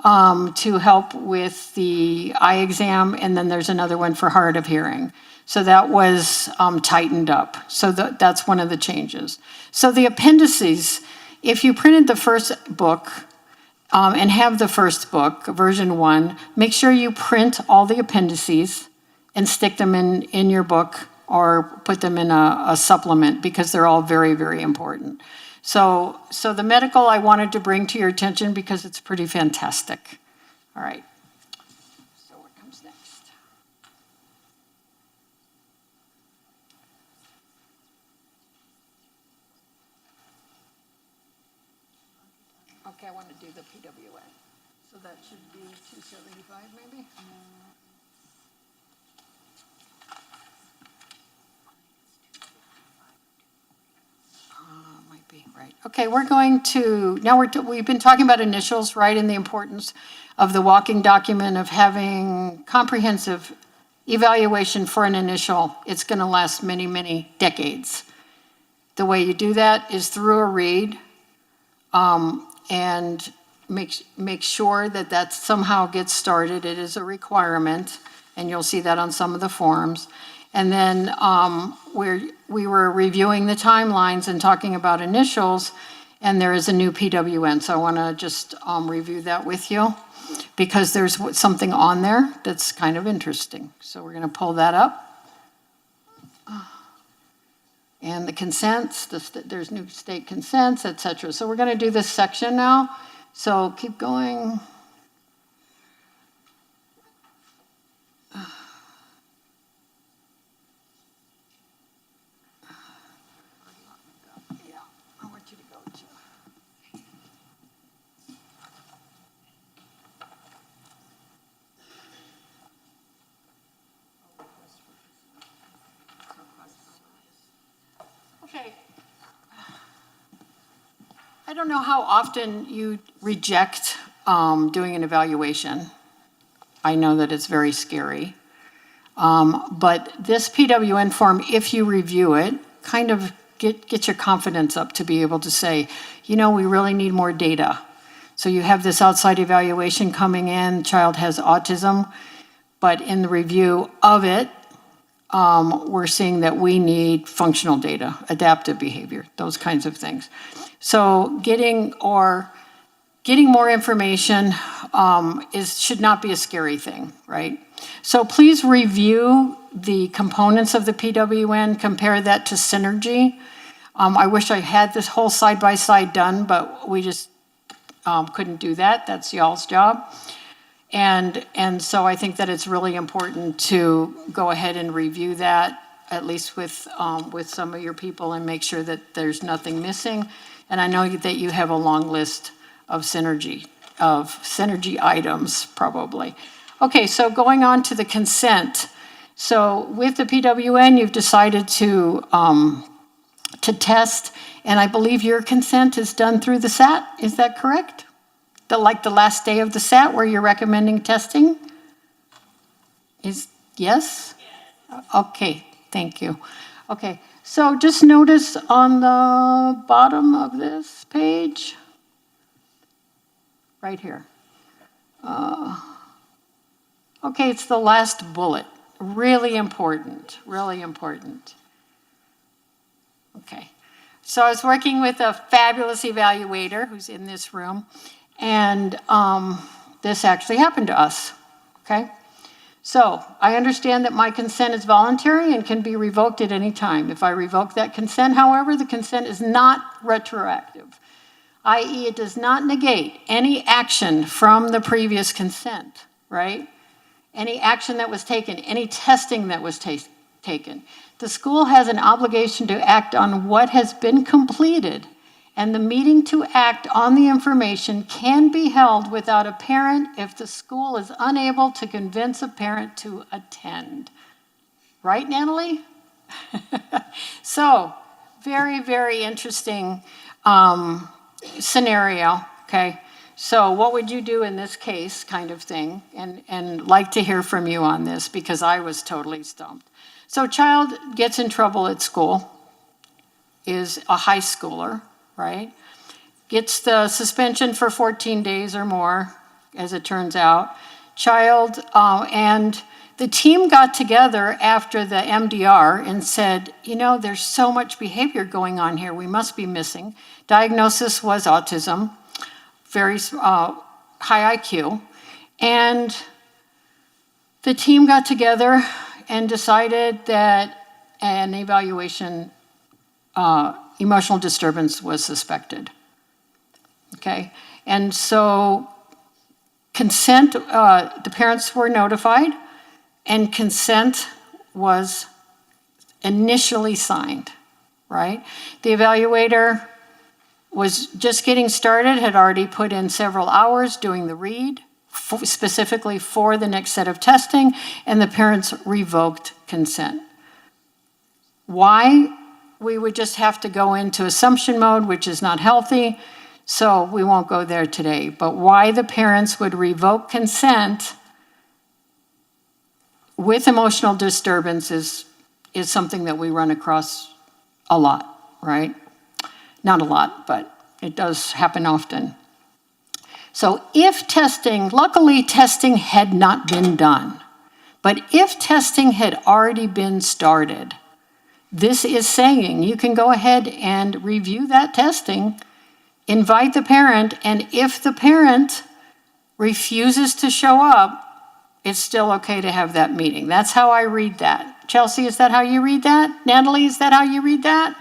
to help with the eye exam, and then there's another one for hard of hearing. So that was tightened up. So that's one of the changes. So the appendices, if you printed the first book and have the first book, version 1, make sure you print all the appendices and stick them in your book or put them in a supplement, because they're all very, very important. So the medical I wanted to bring to your attention because it's pretty fantastic. All right. So what comes next? Okay, I want to do the PWN. So that should be 275 maybe? Might be, right. Okay, we're going to, now we've been talking about initials, right, and the importance of the walking document of having comprehensive evaluation for an initial. It's going to last many, many decades. The way you do that is through a read, and make sure that somehow gets started. It is a requirement, and you'll see that on some of the forms. And then we were reviewing the timelines and talking about initials, and there is a new PWN. So I want to just review that with you, because there's something on there that's kind of interesting. So we're going to pull that up. And the consents, there's new state consents, et cetera. So we're going to do this section now. So keep going. Yeah, I want you to go to. Okay. I don't know how often you reject doing an evaluation. I know that it's very scary. But this PWN form, if you review it, kind of get your confidence up to be able to say, you know, we really need more data. So you have this outside evaluation coming in, child has autism, but in the review of it, we're seeing that we need functional data, adaptive behavior, those kinds of things. So getting more information should not be a scary thing, right? So please review the components of the PWN, compare that to Synergy. I wish I had this whole side-by-side done, but we just couldn't do that. That's y'all's job. And so I think that it's really important to go ahead and review that, at least with some of your people, and make sure that there's nothing missing. And I know that you have a long list of synergy items, probably. Okay, so going on to the consent. So with the PWN, you've decided to test, and I believe your consent is done through the SAT. Is that correct? The last day of the SAT where you're recommending testing? Yes? Yes. Okay, thank you. Okay, so just notice on the bottom of this page, right here. Okay, it's the last bullet. Really important, really important. Okay. So I was working with a fabulous evaluator who's in this room, and this actually happened to us, okay? So I understand that my consent is voluntary and can be revoked at any time. If I revoke that consent, however, the consent is not retroactive, i.e. it does not negate any action from the previous consent, right? Any action that was taken, any testing that was taken. The school has an obligation to act on what has been completed, and the meeting to act on the information can be held without a parent if the school is unable to convince a parent to attend. Right, Natalie? So, very, very interesting scenario, okay? So what would you do in this case, kind of thing? And like to hear from you on this, because I was totally stumped. So child gets in trouble at school, is a high schooler, right? Gets the suspension for 14 days or more, as it turns out. Child, and the team got together after the MDR and said, you know, there's so much behavior going on here, we must be missing. Diagnosis was autism, very high IQ. And the team got together and decided that an evaluation, emotional disturbance was suspected. Okay, and so consent, the parents were notified, and consent was initially signed, right? The evaluator was just getting started, had already put in several hours doing the read, specifically for the next set of testing, and the parents revoked consent. Why? We would just have to go into assumption mode, which is not healthy, so we won't go there today. But why the parents would revoke consent with emotional disturbance is something that we run across a lot, right? Not a lot, but it does happen often. So if testing, luckily testing had not been done, but if testing had already been started, this is saying you can go ahead and review that testing, invite the parent, and if the parent refuses to show up, it's still okay to have that meeting. That's how I read that. Chelsea, is that how you read that? Natalie, is that how you read that?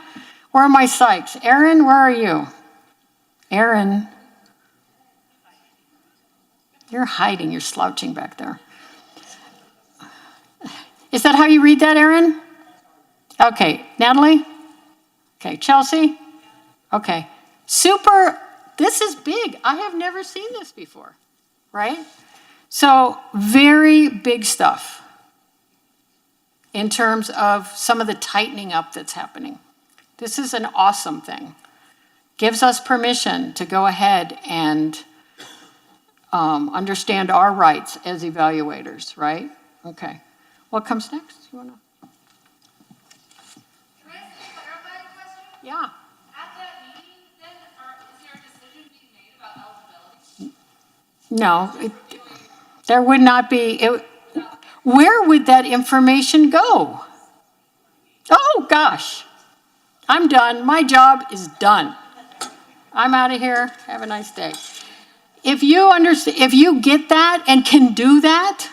Where are my psychs? Erin, where are you? Erin. You're hiding, you're slouching back there. Is that how you read that, Erin? Okay, Natalie? Okay, Chelsea? Okay, super, this is big. I have never seen this before, right? So very big stuff in terms of some of the tightening up that's happening. This is an awesome thing. Gives us permission to go ahead and understand our rights as evaluators, right? Okay. What comes next? You wanna? Can I ask a clarifying question? Yeah. At that meeting, then, is there a decision being made about eligibility? No, there would not be. Where would that information go? Oh, gosh. I'm done. My job is done. I'm out of here. Have a nice day. If you understand, if you get that and can do that,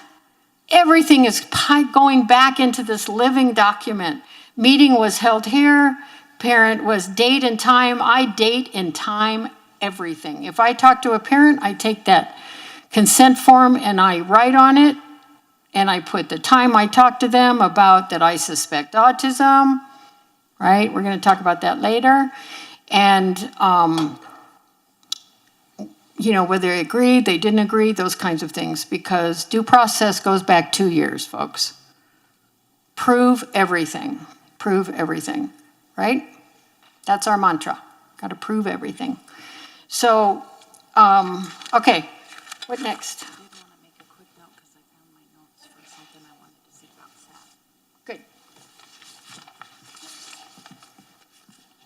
everything is going back into this living document. Meeting was held here. Parent was date and time. I date and time everything. If I talk to a parent, I take that consent form and I write on it and I put the time I talked to them about that I suspect autism, right? We're going to talk about that later. And, you know, whether they agreed, they didn't agree, those kinds of things, because due process goes back 2 years, folks. Prove everything, right? That's our mantra, got to prove everything. So, okay, what next? Good.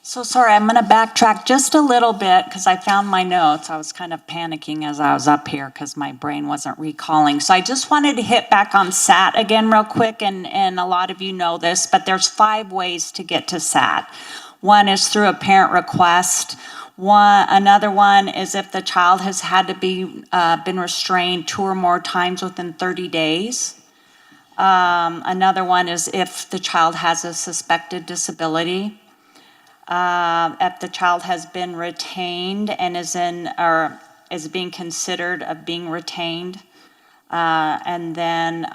So sorry, I'm going to backtrack just a little bit because I found my notes. I was kind of panicking as I was up here because my brain wasn't recalling. So I just wanted to hit back on SAT again real quick, and a lot of you know this, but there's 5 ways to get to SAT. One is through a parent request. Another one is if the child has had to be been restrained 2 or more times within 30 days. Another one is if the child has a suspected disability. If the child has been retained and is being considered of being retained. And then,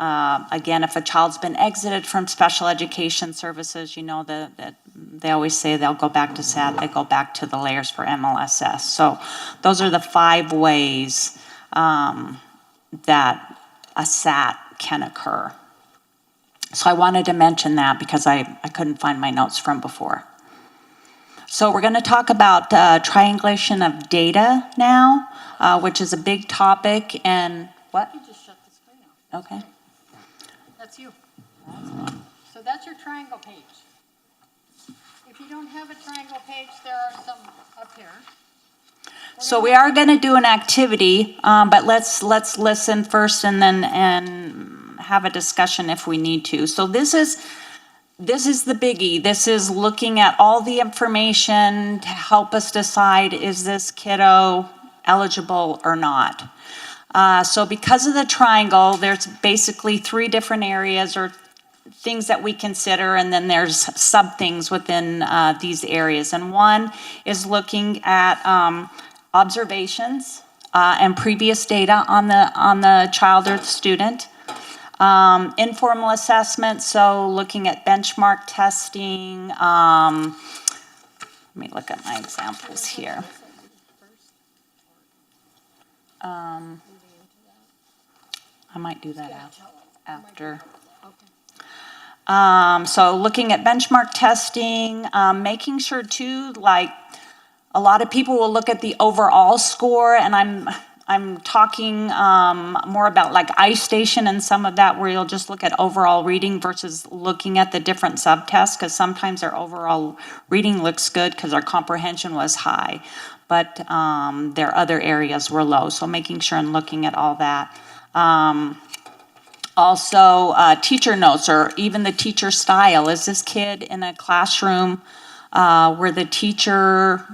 again, if a child's been exited from special education services, you know, that they always say they'll go back to SAT, they go back to the layers for MLSS. So those are the 5 ways that a SAT can occur. So I wanted to mention that because I couldn't find my notes from before. So we're going to talk about triangulation of data now, which is a big topic. And what? You just shut the screen off. Okay. That's you. So that's your triangle page. If you don't have a triangle page, there are some up here. So we are going to do an activity, but let's listen first and then have a discussion if we need to. So this is the biggie. This is looking at all the information to help us decide, is this kiddo eligible or not? So because of the triangle, there's basically 3 different areas or things that we consider, and then there's sub-things within these areas. And one is looking at observations and previous data on the child or the student. Informal assessment, so looking at benchmark testing. Let me look at my examples here. I might do that after. So looking at benchmark testing, making sure too, like a lot of people will look at the overall score, and I'm talking more about like iStation and some of that, where you'll just look at overall reading versus looking at the different subtests, because sometimes our overall reading looks good because our comprehension was high, but their other areas were low. So making sure and looking at all that. Also, teacher notes or even the teacher style. Is this kid in a classroom where the teacher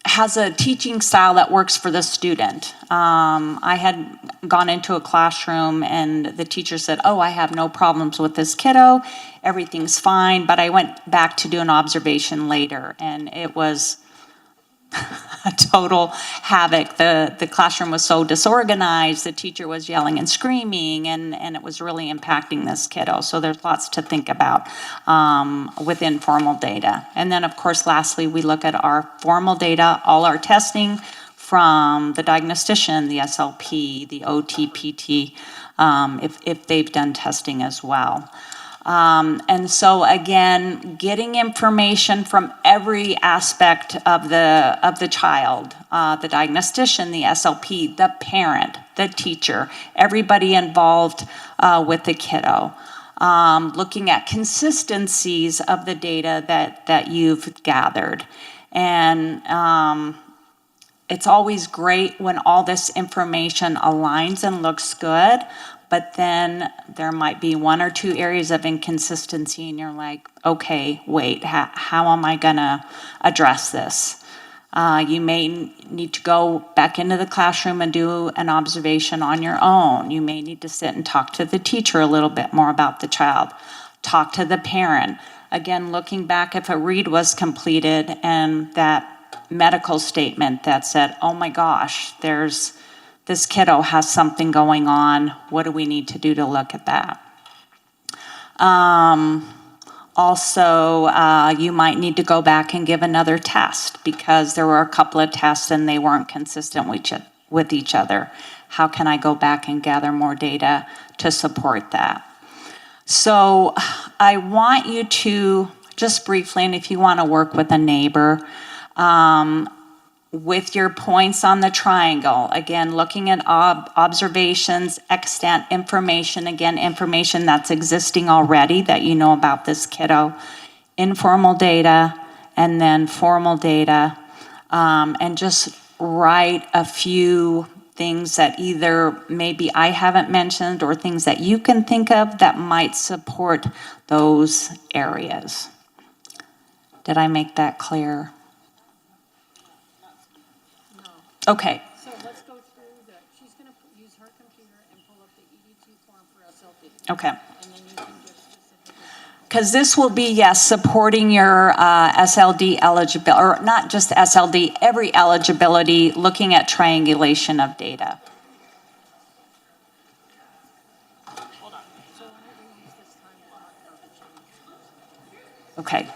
has a teaching style that works for the student? I had gone into a classroom and the teacher said, "Oh, I have no problems with this kiddo. Everything's fine." But I went back to do an observation later, and it was a total havoc. The classroom was so disorganized, the teacher was yelling and screaming, and it was really impacting this kiddo. So there's lots to think about with informal data. And then, of course, lastly, we look at our formal data, all our testing from the diagnostician, the SLP, the OT-PT, if they've done testing as well. And so again, getting information from every aspect of the child, the diagnostician, the SLP, the parent, the teacher, everybody involved with the kiddo. Looking at consistencies of the data that you've gathered. And it's always great when all this information aligns and looks good, but then there might be 1 or 2 areas of inconsistency and you're like, okay, wait, how am I gonna address this? You may need to go back into the classroom and do an observation on your own. You may need to sit and talk to the teacher a little bit more about the child. Talk to the parent. Again, looking back, if a read was completed and that medical statement that said, oh my gosh, this kiddo has something going on. What do we need to do to look at that? Also, you might need to go back and give another test because there were a couple of tests and they weren't consistent with each other. How can I go back and gather more data to support that? So I want you to, just briefly, and if you want to work with a neighbor, with your points on the triangle, again, looking at observations, extant information, again, information that's existing already that you know about this kiddo, informal data, and then formal data, and just write a few things that either maybe I haven't mentioned or things that you can think of that might support those areas. Did I make that clear? Okay. So let's go through she's going to use her computer and pull up the EDT form for SLP. Okay. And then you can give specific. Because this will be, yes, supporting your SLD eligibility, or not just SLD, every eligibility, looking at triangulation of data. Okay.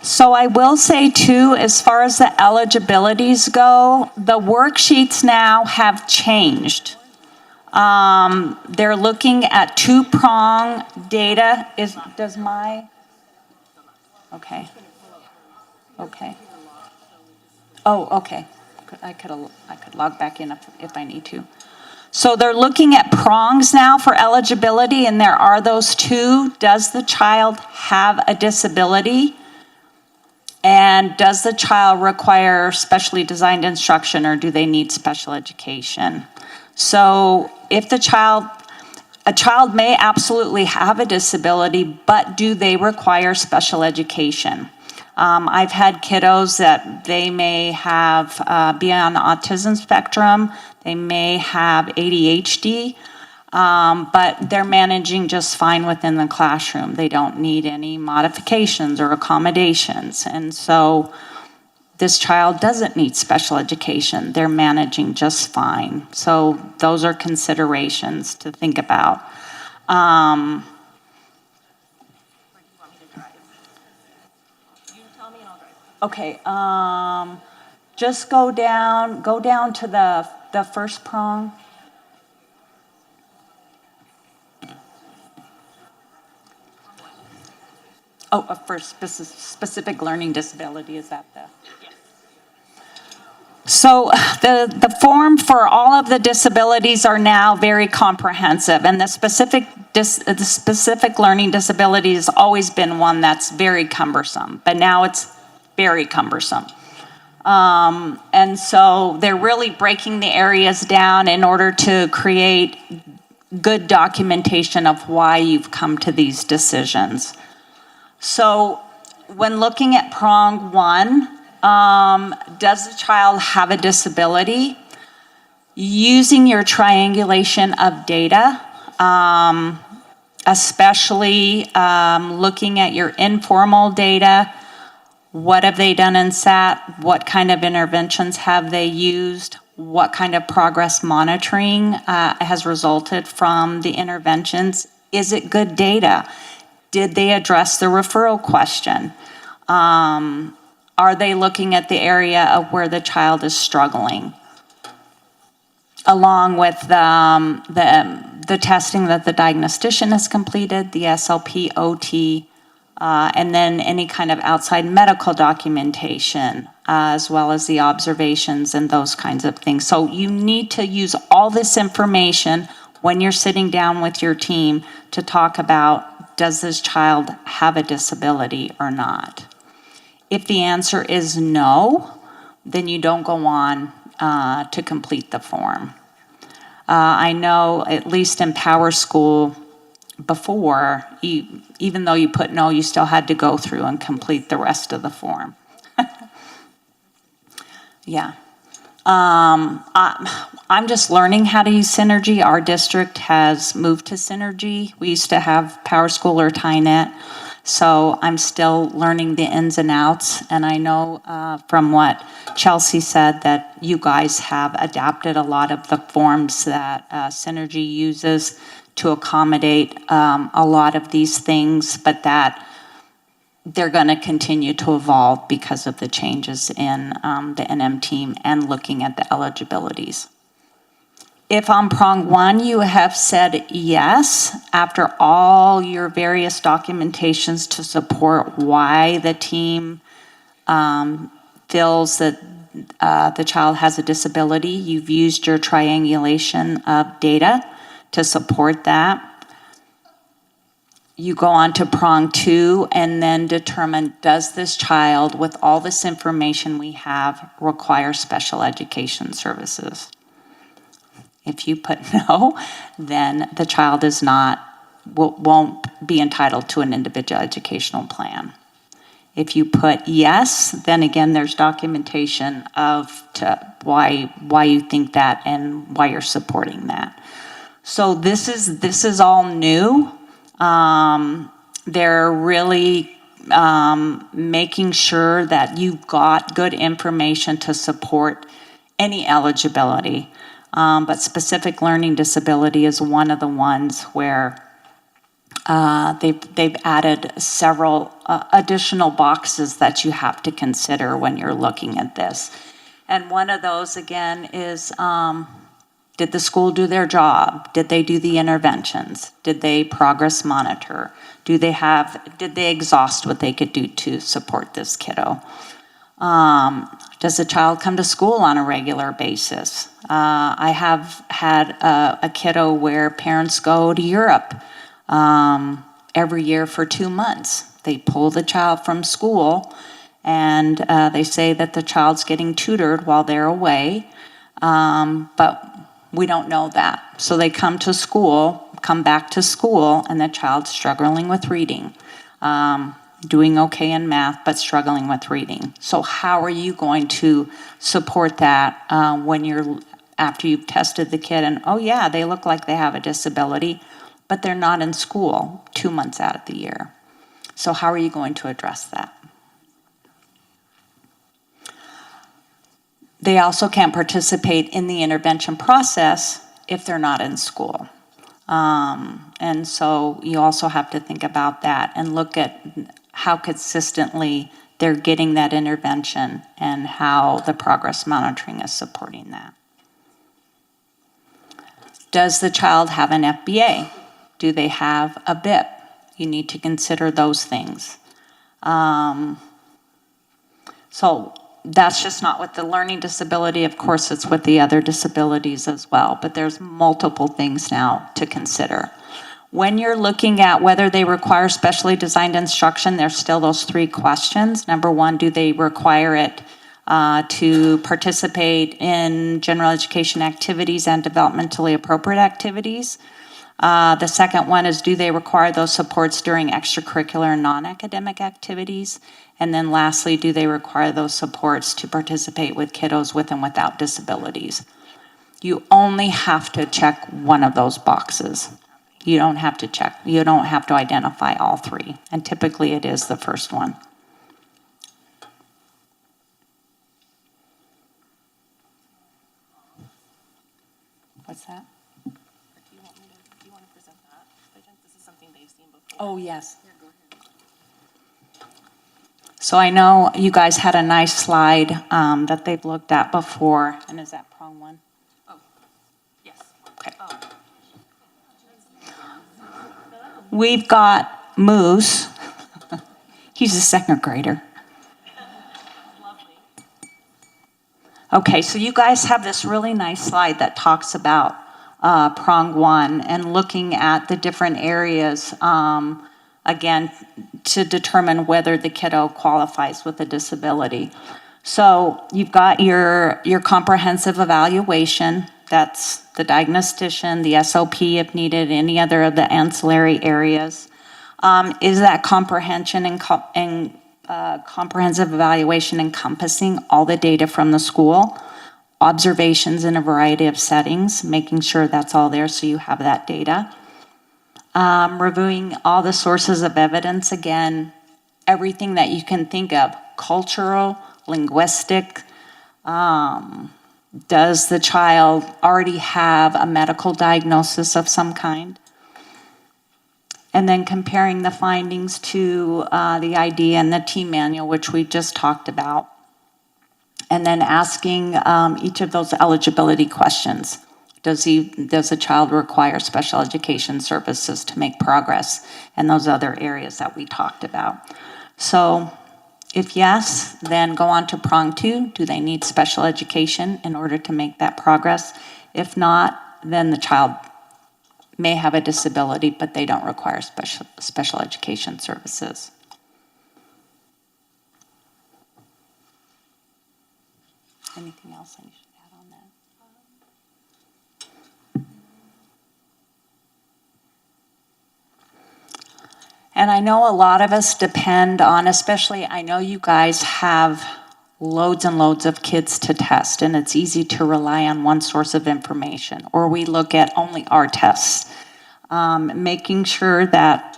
So I will say too, as far as the eligibilities go, the worksheets now have changed. They're looking at two-prong data. Okay. Okay. Oh, okay. I could log back in if I need to. So they're looking at prongs now for eligibility, and there are those two. Does the child have a disability? And does the child require specially designed instruction, or do they need special education? So if a child may absolutely have a disability, but do they require special education? I've had kiddos that they may have be on the autism spectrum, they may have ADHD, but they're managing just fine within the classroom. They don't need any modifications or accommodations. And so this child doesn't need special education. They're managing just fine. So those are considerations to think about. Okay, just go down to the first prong. Oh, for specific learning disability, is that the? Yes. So the form for all of the disabilities are now very comprehensive, and the specific learning disability has always been one that's very cumbersome, but now it's very cumbersome. And so they're really breaking the areas down in order to create good documentation of why you've come to these decisions. So when looking at prong one, does the child have a disability? Using your triangulation of data, especially looking at your informal data, what have they done in SAT? What kind of interventions have they used? What kind of progress monitoring has resulted from the interventions? Is it good data? Did they address the referral question? Are they looking at the area of where the child is struggling? Along with the testing that the diagnostician has completed, the SLP, OT, and then any kind of outside medical documentation, as well as the observations and those kinds of things. So you need to use all this information when you're sitting down with your team to talk about, does this child have a disability or not? If the answer is no, then you don't go on to complete the form. I know, at least in Power School, before, even though you put no, you still had to go through and complete the rest of the form. Yeah. I'm just learning how to use Synergy. Our district has moved to Synergy. We used to have Power School or TyNet, so I'm still learning the ins and outs. And I know from what Chelsea said that you guys have adapted a lot of the forms that Synergy uses to accommodate a lot of these things, but that they're going to continue to evolve because of the changes in the NM team and looking at the eligibilities. If on prong one you have said yes, after all your various documentations to support why the team feels that the child has a disability, you've used your triangulation of data to support that. you go on to prong 2 and then determine, does this child, with all this information we have, require special education services? If you put no, then the child is not, won't be entitled to an individual educational plan. If you put yes, then again, there's documentation of why you think that and why you're supporting that. So this is all new. They're really making sure that you've got good information to support any eligibility. But specific learning disability is one of the ones where they've added several additional boxes that you have to consider when you're looking at this. And one of those, again, is did the school do their job? Did they do the interventions? Did they progress monitor? Did they exhaust what they could do to support this kiddo? Does the child come to school on a regular basis? I have had a kiddo where parents go to Europe every year for 2 months. They pull the child from school and they say that the child's getting tutored while they're away, but we don't know that. So they come back to school, and the child's struggling with reading, doing okay in math, but struggling with reading. So how are you going to support that after you've tested the kid and, oh yeah, they look like they have a disability, but they're not in school 2 months out of the year. So how are you going to address that? They also can't participate in the intervention process if they're not in school. And so you also have to think about that and look at how consistently they're getting that intervention and how the progress monitoring is supporting that. Does the child have an FBA? Do they have a BIP? You need to consider those things. So that's just not with the learning disability. Of course, it's with the other disabilities as well, but there's multiple things now to consider. When you're looking at whether they require specially designed instruction, there's still those 3 questions. Number 1, do they require it to participate in general education activities and developmentally appropriate activities? The second one is, do they require those supports during extracurricular and non-academic activities? And then lastly, do they require those supports to participate with kiddos with and without disabilities? You only have to check one of those boxes. You don't have to identify all 3. And typically it is the first one. What's that? Do you want to present that? I think this is something they've seen before. Oh, yes. So I know you guys had a nice slide that they've looked at before. And is that prong 1? Oh, yes. Okay. We've got Moose. He's a 2nd grader. Okay, so you guys have this really nice slide that talks about prong 1 and looking at the different areas, again, to determine whether the kiddo qualifies with a disability. So you've got your comprehensive evaluation. That's the diagnostician, the SOP if needed, any other of the ancillary areas. Is that comprehension and comprehensive evaluation encompassing all the data from the school? Observations in a variety of settings, making sure that's all there so you have that data. Reviewing all the sources of evidence, again, everything that you can think of, cultural, linguistic. Does the child already have a medical diagnosis of some kind? And then comparing the findings to the ID and the team manual, which we just talked about. And then asking each of those eligibility questions. Does a child require special education services to make progress in those other areas that we talked about? So if yes, then go on to prong 2. Do they need special education in order to make that progress? If not, then the child may have a disability, but they don't require special education services. Anything else I should add on that? And I know a lot of us depend on, especially, I know you guys have loads and loads of kids to test, and it's easy to rely on one source of information, or we look at only our tests. Making sure that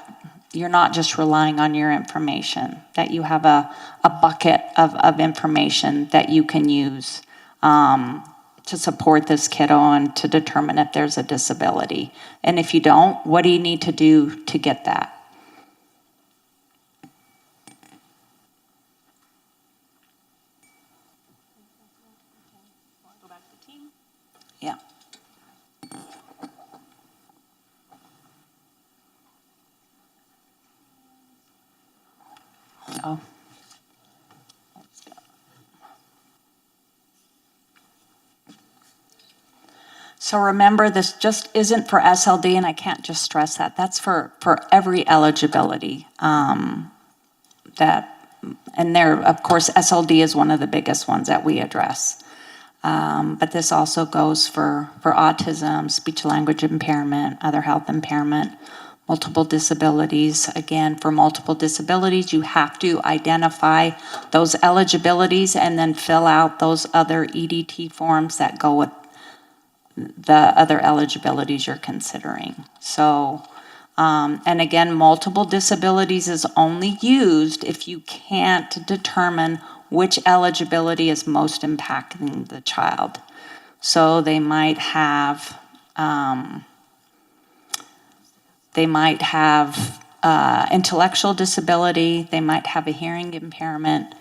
you're not just relying on your information, that you have a bucket of information that you can use to support this kiddo and to determine if there's a disability. And if you don't, what do you need to do to get that? Yeah. Oh. So remember, this just isn't for SLD, and I can't just stress that. That's for every eligibility. And there, of course, SLD is one of the biggest ones that we address. But this also goes for autism, speech language impairment, other health impairment, multiple disabilities. Again, for multiple disabilities, you have to identify those eligibilities and then fill out those other EDT forms that go with the other eligibilities you're considering. So, and again, multiple disabilities is only used if you can't determine which eligibility is most impacting the child. So they might have intellectual disability, they might have a hearing impairment,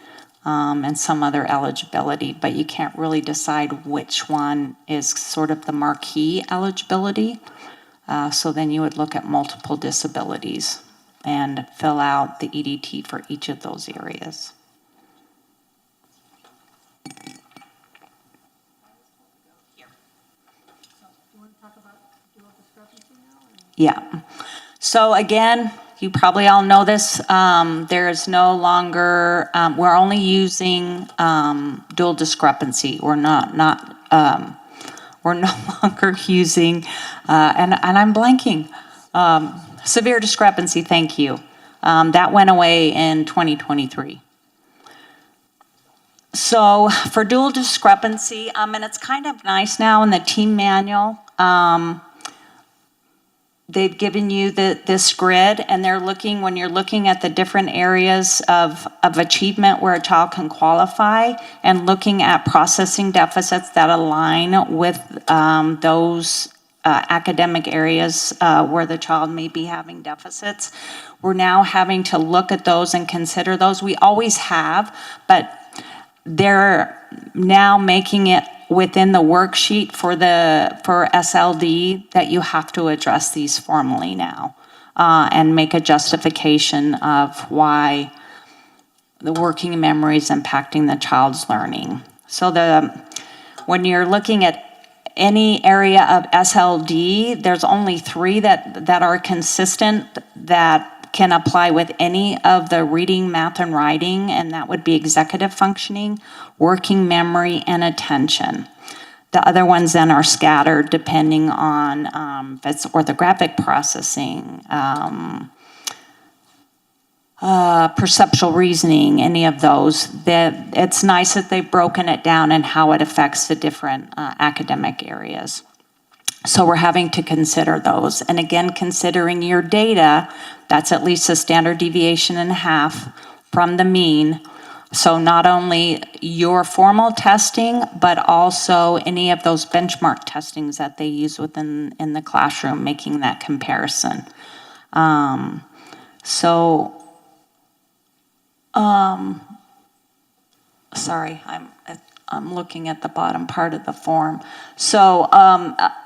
and some other eligibility, but you can't really decide which one is sort of the marquee eligibility. So then you would look at multiple disabilities and fill out the EDT for each of those areas. Yeah. So again, you probably all know this. There is no longer, we're only using dual discrepancy. We're we're no longer using, and I'm blanking, severe discrepancy, thank you. That went away in 2023. So for dual discrepancy, and it's kind of nice now in the team manual, they've given you this grid, and they're looking, when you're looking at the different areas of achievement where a child can qualify, and looking at processing deficits that align with those academic areas where the child may be having deficits. We're now having to look at those and consider those. We always have, but they're now making it within the worksheet for SLD that you have to address these formally now and make a justification of why the working memory is impacting the child's learning. So when you're looking at any area of SLD, there's only 3 that are consistent that can apply with any of the reading, math, and writing, and that would be executive functioning, working memory, and attention. The other ones then are scattered depending on if it's orthographic processing, perceptual reasoning, any of those. It's nice that they've broken it down and how it affects the different academic areas. So we're having to consider those. And again, considering your data, that's at least a standard deviation and a half from the mean. So not only your formal testing, but also any of those benchmark testings that they use in the classroom, making that comparison. Sorry, I'm looking at the bottom part of the form. So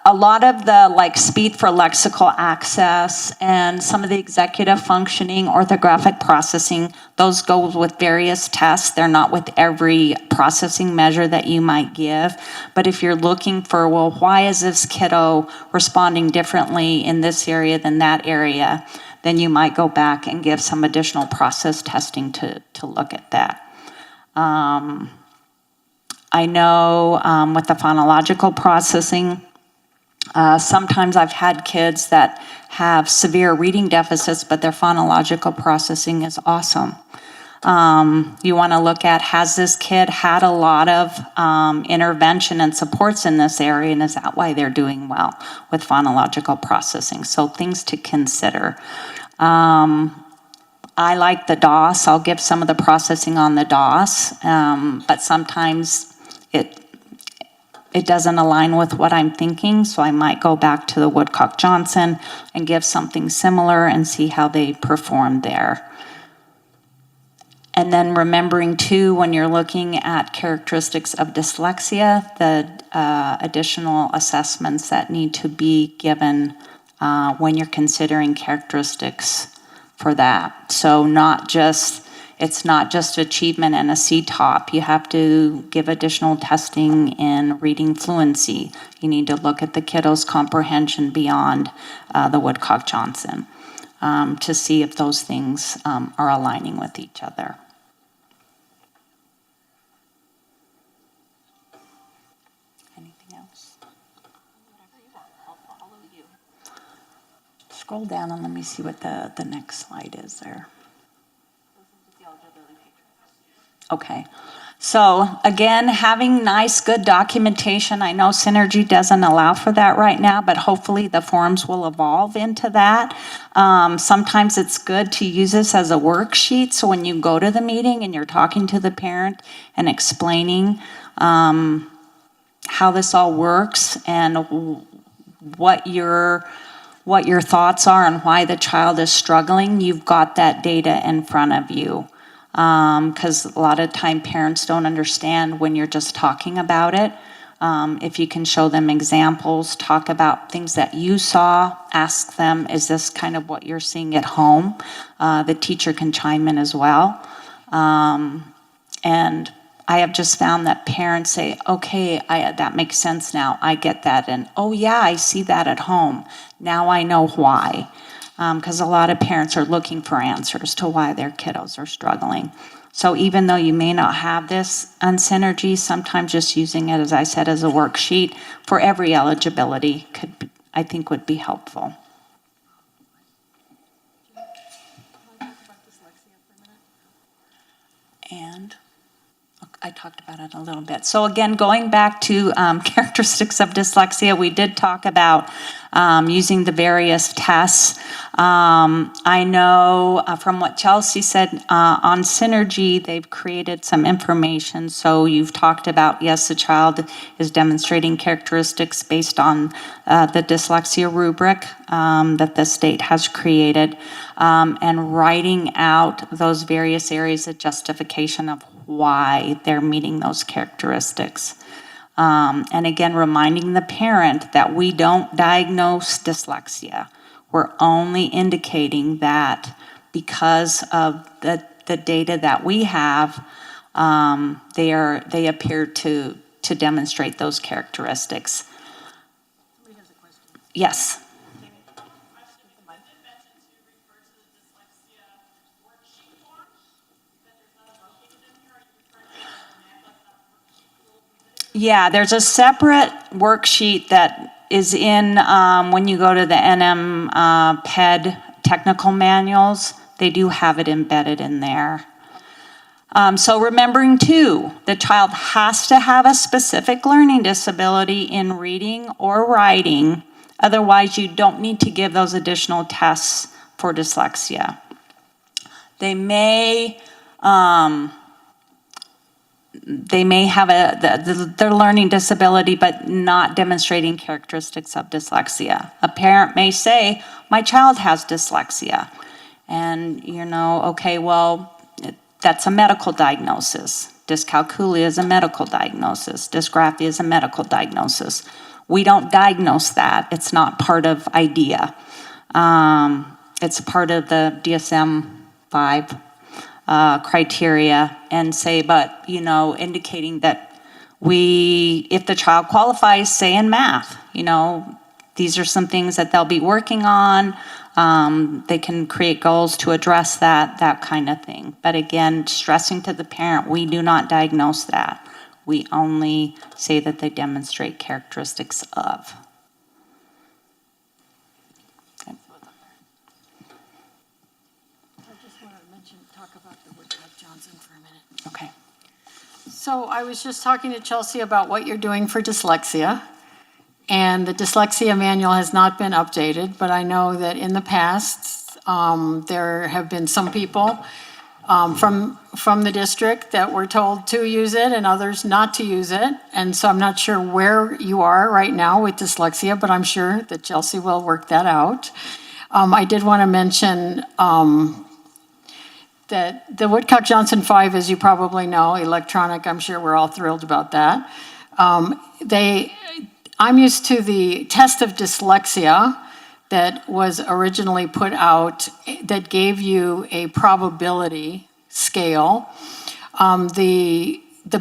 a lot of the like speed for lexical access and some of the executive functioning, orthographic processing, those go with various tests. They're not with every processing measure that you might give. But if you're looking for, well, why is this kiddo responding differently in this area than that area, then you might go back and give some additional process testing to look at that. I know with the phonological processing, sometimes I've had kids that have severe reading deficits, but their phonological processing is awesome. You want to look at, has this kid had a lot of intervention and supports in this area, and is that why they're doing well with phonological processing? So things to consider. I like the DOS. I'll give some of the processing on the DOS, but sometimes it doesn't align with what I'm thinking, so I might go back to the Woodcock-Johnson and give something similar and see how they perform there. And then remembering too, when you're looking at characteristics of dyslexia, the additional assessments that need to be given when you're considering characteristics for that. So it's not just achievement and a CTOP. You have to give additional testing in reading fluency. You need to look at the kiddo's comprehension beyond the Woodcock-Johnson to see if those things are aligning with each other. Anything else? Whatever you want, I'll follow you. Scroll down and let me see what the next slide is there. Okay, so again, having nice, good documentation. I know Synergy doesn't allow for that right now, but hopefully the forms will evolve into that. Sometimes it's good to use this as a worksheet, so when you go to the meeting and you're talking to the parent and explaining how this all works and what your thoughts are and why the child is struggling, you've got that data in front of you. Because a lot of time parents don't understand when you're just talking about it. If you can show them examples, talk about things that you saw, ask them, is this kind of what you're seeing at home? The teacher can chime in as well. And I have just found that parents say, okay, that makes sense now, I get that. And oh yeah, I see that at home. Now I know why. Because a lot of parents are looking for answers to why their kiddos are struggling. So even though you may not have this on Synergy, sometimes just using it, as I said, as a worksheet for every eligibility I think would be helpful. And I talked about it a little bit. So again, going back to characteristics of dyslexia, we did talk about using the various tests. I know from what Chelsea said on Synergy, they've created some information. So you've talked about, yes, the child is demonstrating characteristics based on the dyslexia rubric that the state has created, and writing out those various areas of justification of why they're meeting those characteristics. And again, reminding the parent that we don't diagnose dyslexia. We're only indicating that because of the data that we have, they appear to demonstrate those characteristics. Somebody has a question. Yes. Yeah, there's a separate worksheet that is in when you go to the NM PED technical manuals. They do have it embedded in there. So remembering too, the child has to have a specific learning disability in reading or writing. Otherwise, you don't need to give those additional tests for dyslexia. They may have their learning disability, but not demonstrating characteristics of dyslexia. A parent may say, my child has dyslexia. And okay, well, that's a medical diagnosis. Dyscalculia is a medical diagnosis. Dysgraphia is a medical diagnosis. We don't diagnose that. It's not part of IDEA. It's part of the DSM-5 criteria and say, but, you know, indicating that if the child qualifies, say in math, you know, these are some things that they'll be working on. They can create goals to address that kind of thing. But again, stressing to the parent, we do not diagnose that. We only say that they demonstrate characteristics of. I just want to talk about the Woodcock-Johnson for a minute. Okay. So I was just talking to Chelsea about what you're doing for dyslexia. And the dyslexia manual has not been updated, but I know that in the past, there have been some people from the district that were told to use it and others not to use it. And so I'm not sure where you are right now with dyslexia, but I'm sure that Chelsea will work that out. I did want to mention that the Woodcock-Johnson 5, as you probably know, electronic, I'm sure we're all thrilled about that. I'm used to the test of dyslexia that was originally put out that gave you a probability scale. The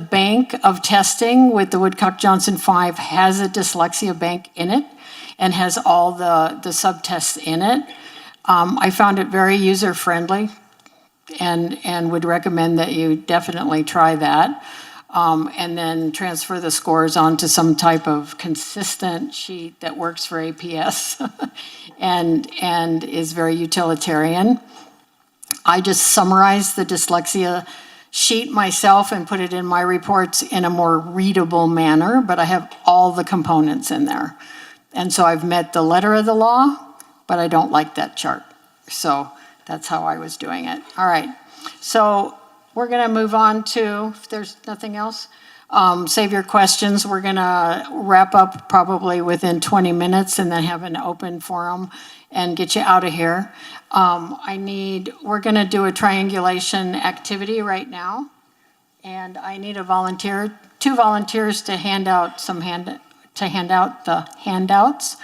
bank of testing with the Woodcock-Johnson 5 has a dyslexia bank in it and has all the subtests in it. I found it very user-friendly and would recommend that you definitely try that. And then transfer the scores onto some type of consistent sheet that works for APS and is very utilitarian. I just summarized the dyslexia sheet myself and put it in my reports in a more readable manner, but I have all the components in there. And so I've met the letter of the law, but I don't like that chart. So that's how I was doing it. All right. So we're going to move on to, if there's nothing else, save your questions. We're going to wrap up probably within 20 minutes and then have an open forum and get you out of here. We're going to do a triangulation activity right now. And I need a volunteer, 2 volunteers to hand out the handouts.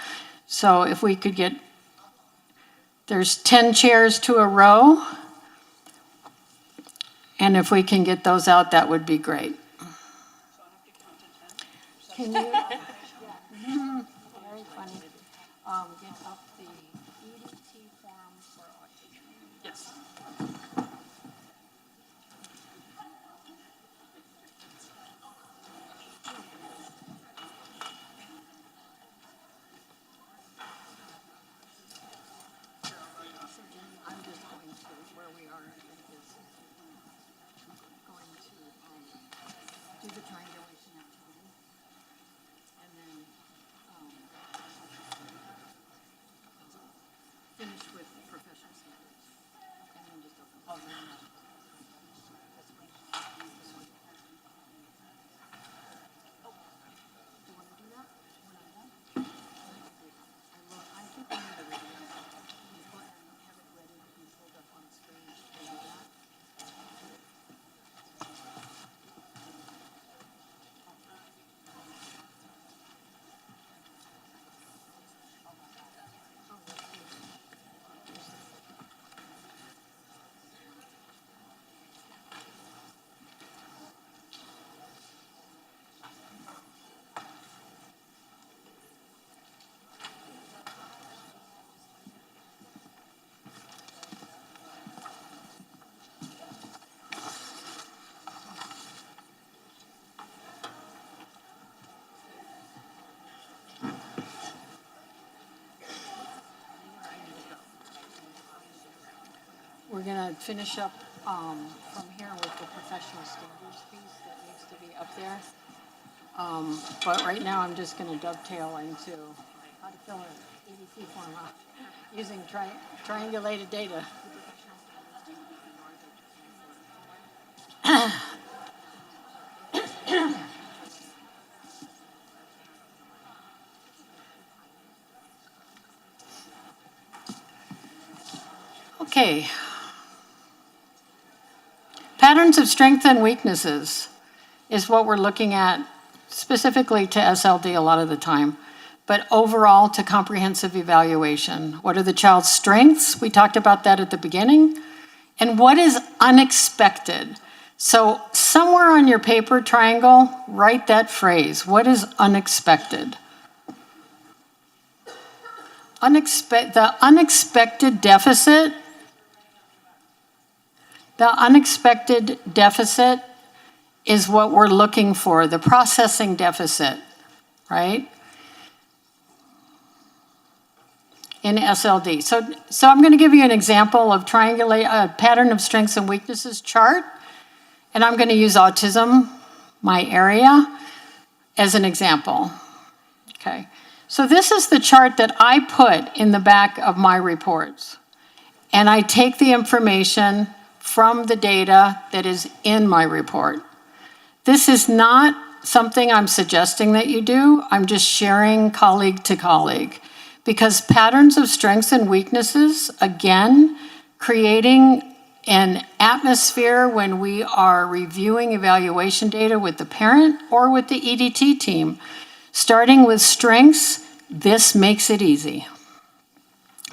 So if we could get, there's 10 chairs to a row. And if we can get those out, that would be great. Can you? Very funny. Get up the EDT form for autism. Yes. I'm just going to where we are. Do the triangulation activity, and then finish with professional standards. And then just open. Do you want to do that? When I'm done? I think I need the video. And have it ready to be pulled up on the screen. Can you do that? We're going to finish up from here with the professional standards piece that needs to be up there. But right now, I'm just going to dovetail into how to fill an EDT form out using triangulated data. Okay. Patterns of strengths and weaknesses is what we're looking at specifically to SLD a lot of the time. but overall to comprehensive evaluation. What are the child's strengths? We talked about that at the beginning. And what is unexpected? So somewhere on your paper triangle, write that phrase. What is unexpected? The unexpected deficit is what we're looking for, the processing deficit, right? In SLD. So I'm going to give you an example of triangulate a pattern of strengths and weaknesses chart, and I'm going to use autism, my area, as an example. Okay. So this is the chart that I put in the back of my reports, and I take the information from the data that is in my report. This is not something I'm suggesting that you do. I'm just sharing colleague to colleague. Because patterns of strengths and weaknesses, again, creating an atmosphere when we are reviewing evaluation data with the parent or with the EDT team. Starting with strengths, this makes it easy.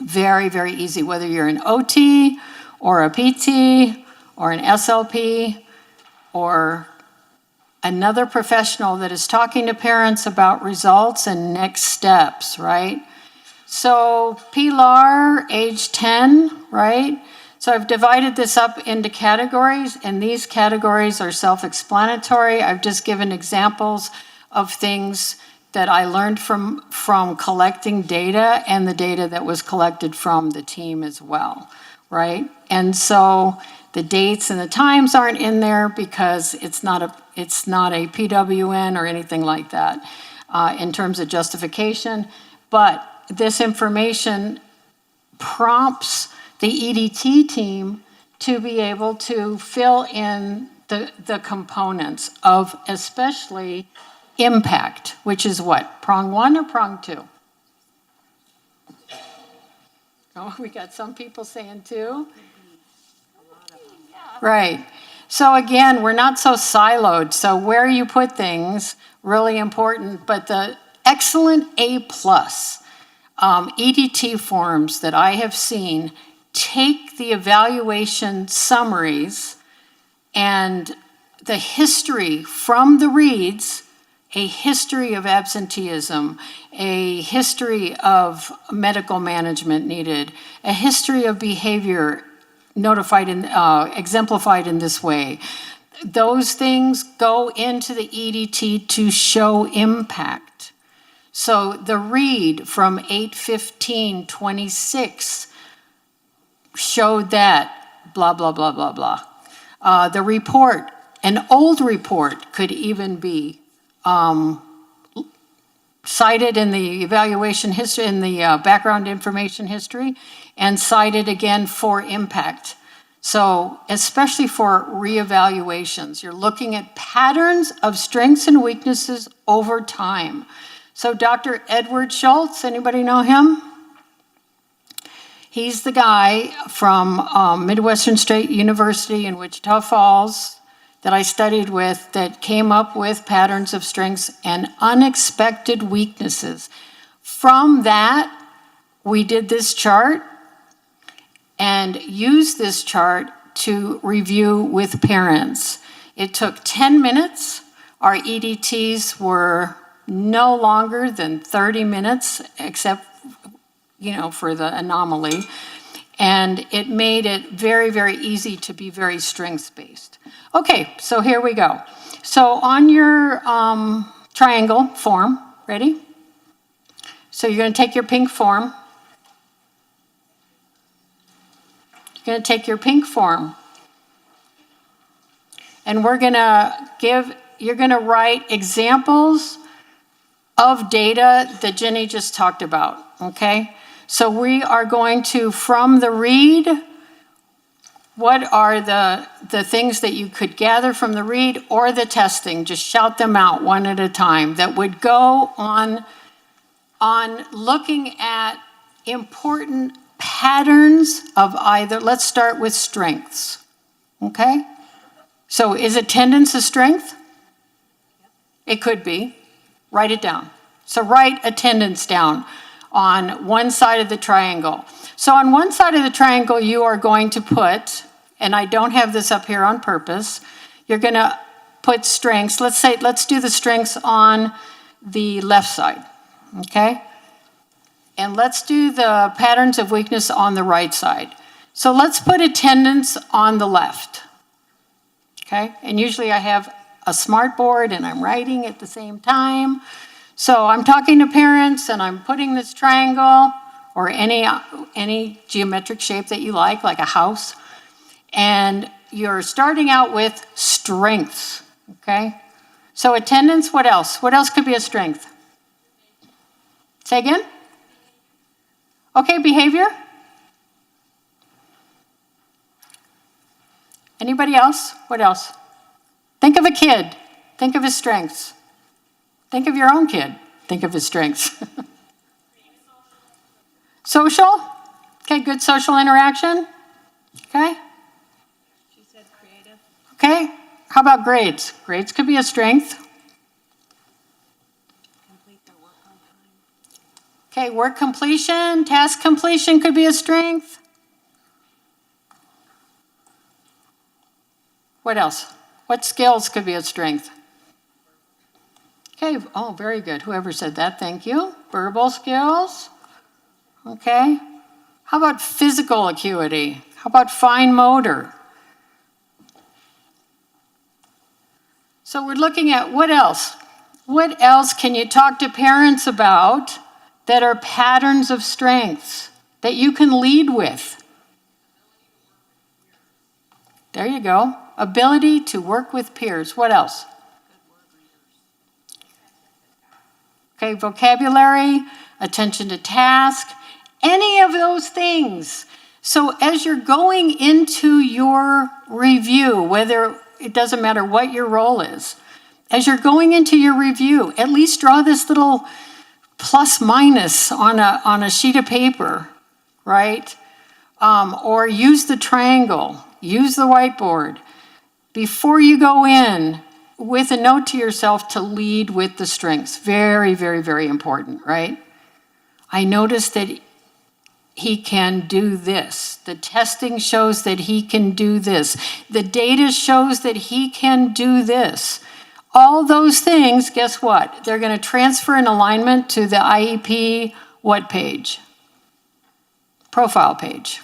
Very, very easy, whether you're an OT or a PT or an SLP or another professional that is talking to parents about results and next steps, right? So Pilar, age 10, right? So I've divided this up into categories, and these categories are self-explanatory. I've just given examples of things that I learned from collecting data and the data that was collected from the team as well, right? And so the dates and the times aren't in there because it's not a PWN or anything like that in terms of justification, but this information prompts the EDT team to be able to fill in the components of especially impact, which is what? Prong 1 or prong 2? Oh, we got some people saying 2. Right. So again, we're not so siloed. So where you put things, really important, but the excellent A+, EDT forms that I have seen take the evaluation summaries and the history from the reads, a history of absenteeism, a history of medical management needed, a history of behavior notified and exemplified in this way. Those things go into the EDT to show impact. So the read from 8/15/26 showed that, blah, blah, blah, blah, blah. The report, an old report could even be cited in the evaluation history, in the background information history, and cited again for impact. So especially for reevaluations, you're looking at patterns of strengths and weaknesses over time. So Dr. Edward Schultz, anybody know him? He's the guy from Midwestern State University in Wichita Falls that I studied with that came up with patterns of strengths and unexpected weaknesses. From that, we did this chart and used this chart to review with parents. It took 10 minutes. Our EDTs were no longer than 30 minutes, except, for the anomaly. And it made it very, very easy to be very strengths-based. Okay, so here we go. So on your triangle form, ready? So you're gonna take your pink form. You're gonna take your pink form. And you're gonna write examples of data that Jenny just talked about, okay? So we are going to, from the read, what are the things that you could gather from the read or the testing? Just shout them out one at a time. That would go on looking at important patterns of either, let's start with strengths, okay? So is attendance a strength? It could be. Write it down. So write attendance down on one side of the triangle. So on one side of the triangle, you are going to put, and I don't have this up here on purpose, you're going to put strengths. Let's do the strengths on the left side, okay? And let's do the patterns of weakness on the right side. So let's put attendance on the left, okay? And usually I have a smart board and I'm writing at the same time. So I'm talking to parents and I'm putting this triangle or any geometric shape that you like a house. And you're starting out with strengths, okay? So attendance, what else? What else could be a strength? Say again? Okay, behavior? Anybody else? What else? Think of a kid. Think of his strengths. Think of your own kid. Think of his strengths. Social? Okay, good social interaction. Okay? She said creative. Okay, how about grades? Grades could be a strength. Complete their work on time. Okay, work completion, task completion could be a strength. What else? What skills could be a strength? Okay, oh, very good. Whoever said that, thank you. Verbal skills. Okay. How about physical acuity? How about fine motor? So we're looking at what else? What else can you talk to parents about that are patterns of strengths that you can lead with? There you go. Ability to work with peers. What else? Okay, vocabulary, attention to task, any of those things. So as you're going into your review, whether it doesn't matter what your role is, as you're going into your review, at least draw this little plus minus on a sheet of paper, right? Or use the triangle, use the whiteboard. Before you go in, with a note to yourself to lead with the strengths. Very, very, very important, right? I noticed that he can do this. The testing shows that he can do this. The data shows that he can do this. All those things, guess what? They're going to transfer in alignment to the IEP what page? Profile page,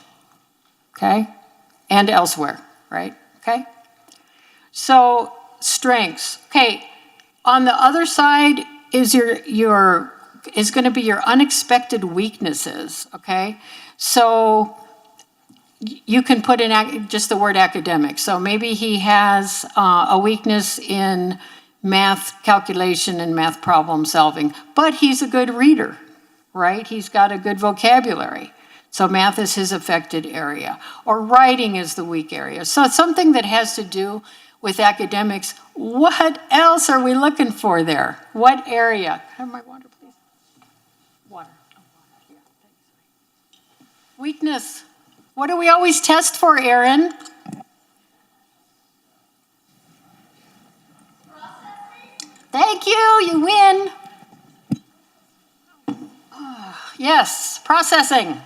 okay? And elsewhere, right? Okay? So strengths. Okay, on the other side is is going to be your unexpected weaknesses, okay? So you can put in just the word academic. So maybe he has a weakness in math calculation and math problem solving, but he's a good reader, right? He's got a good vocabulary. So math is his affected area, or writing is the weak area. So it's something that has to do with academics. What else are we looking for there? What area? Can I have my water, please? Water. Oh, water. Yeah, thanks. Weakness. What do we always test for, Erin? Thank you, you win. Yes, processing.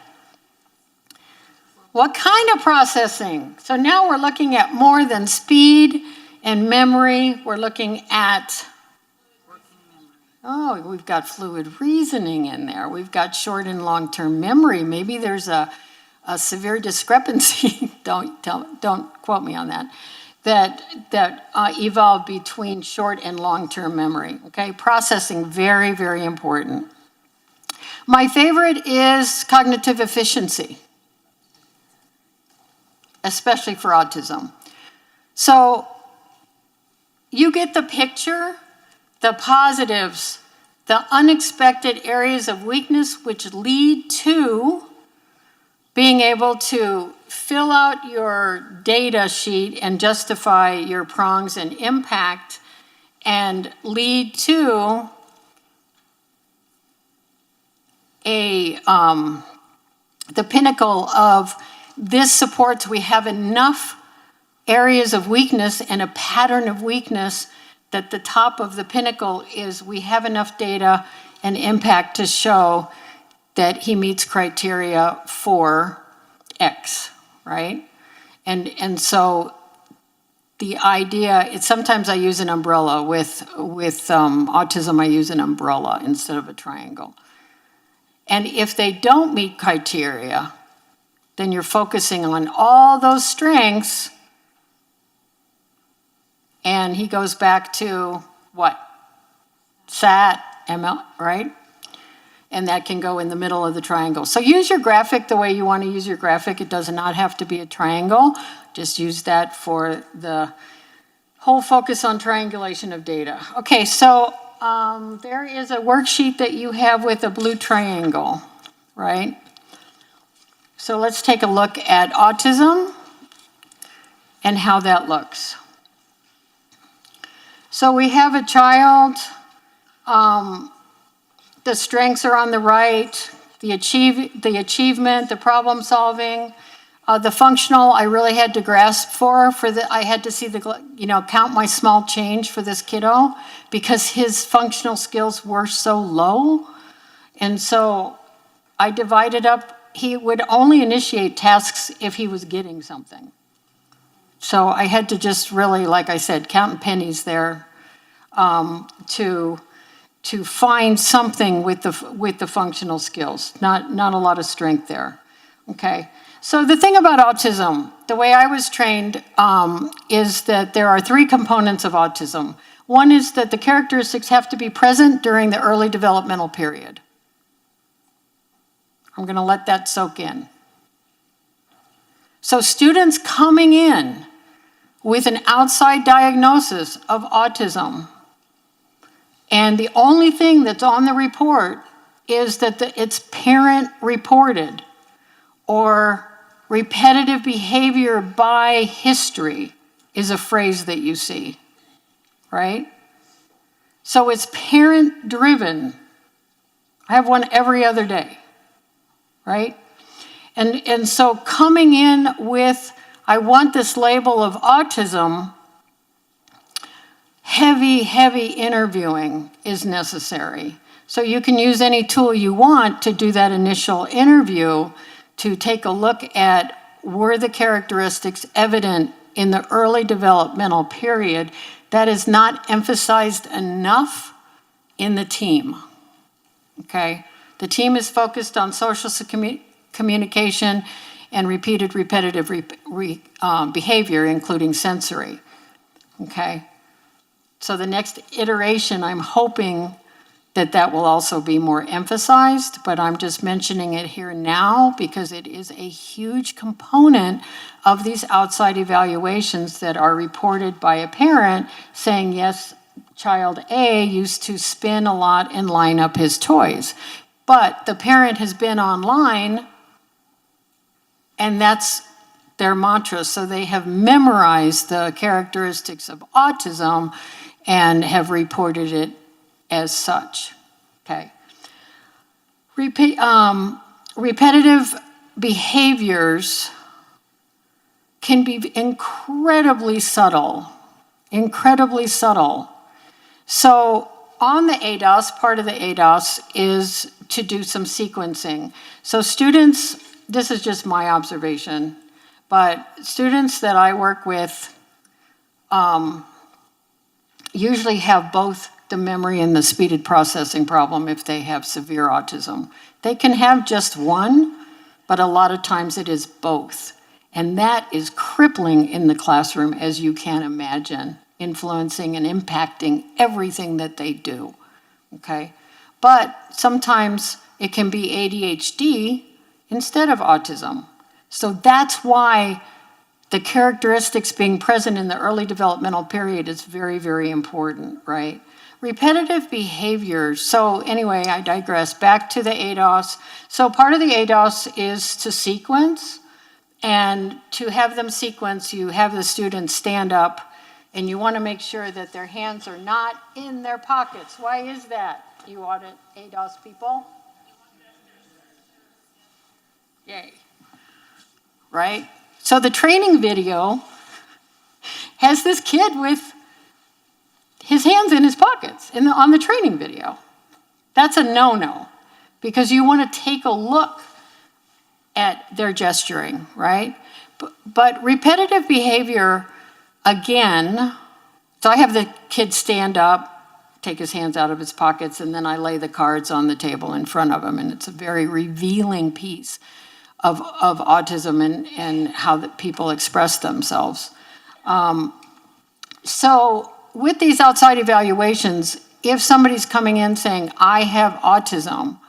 What kind of processing? So now we're looking at more than speed and memory. We're looking at, oh, we've got fluid reasoning in there. We've got short and long-term memory. Maybe there's a severe discrepancy, don't quote me on that, that evolved between short and long-term memory, okay? Processing, very, very important. My favorite is cognitive efficiency, especially for autism. So you get the picture, the positives, the unexpected areas of weakness which lead to being able to fill out your data sheet and justify your prongs and impact and lead to the pinnacle of this supports, we have enough areas of weakness and a pattern of weakness that the top of the pinnacle is we have enough data an impact to show that he meets criteria for X, right? And so the idea, it's sometimes I use an umbrella with autism, I use an umbrella instead of a triangle. And if they don't meet criteria, then you're focusing on all those strengths, and he goes back to what? SAT, ML, right? And that can go in the middle of the triangle. So use your graphic the way you want to use your graphic. It does not have to be a triangle. Just use that for the whole focus on triangulation of data. Okay, so there is a worksheet that you have with a blue triangle, right? So let's take a look at autism and how that looks. So we have a child, the strengths are on the right, the achievement, the problem solving, the functional I really had to grasp for I had to see count my small change for this kiddo because his functional skills were so low. And so I divided up, he would only initiate tasks if he was getting something. So I had to just really, like I said, count pennies there to find something with the functional skills. Not a lot of strength there. Okay. So the thing about autism, the way I was trained, is that there are 3 components of autism. One is that the characteristics have to be present during the early developmental period. I'm going to let that soak in. So students coming in with an outside diagnosis of autism, and the only thing that's on the report is that it's parent reported or repetitive behavior by history is a phrase that you see, right? So it's parent driven. I have one every other day, right? And so coming in with, I want this label of autism, heavy interviewing is necessary. So you can use any tool you want to do that initial interview to take a look at were the characteristics evident in the early developmental period. That is not emphasized enough in the team, okay? The team is focused on social communication and repeated repetitive behavior, including sensory, okay? So the next iteration, I'm hoping that will also be more emphasized, but I'm just mentioning it here now because it is a huge component of these outside evaluations that are reported by a parent saying, yes, child A used to spin a lot and line up his toys. But the parent has been online and that's their mantra. So they have memorized the characteristics of autism and have reported it as such, okay? Repetitive behaviors can be incredibly subtle. So on the ADOS, part of the ADOS is to do some sequencing. So students, this is just my observation, but students that I work with usually have both the memory and the speeded processing problem if they have severe autism. They can have just one, but a lot of times it is both. And that is crippling in the classroom, as you can imagine, influencing and impacting everything that they do, okay? But sometimes it can be ADHD instead of autism. So that's why the characteristics being present in the early developmental period is very important, right? Repetitive behaviors. So anyway, I digress. Back to the ADOS. So part of the ADOS is to sequence, and to have them sequence, you have the students stand up, and you want to make sure that their hands are not in their pockets. Why is that, you audit ADOS people? Yay. Right? So the training video has this kid with his hands in his pockets on the training video. That's a no-no, because you want to take a look at their gesturing, right? But repetitive behavior, again, so I have the kid stand up, take his hands out of his pockets, and then I lay the cards on the table in front of him, and it's a very revealing piece of autism and how that people express themselves. So with these outside evaluations, if somebody's coming in saying, I have autism,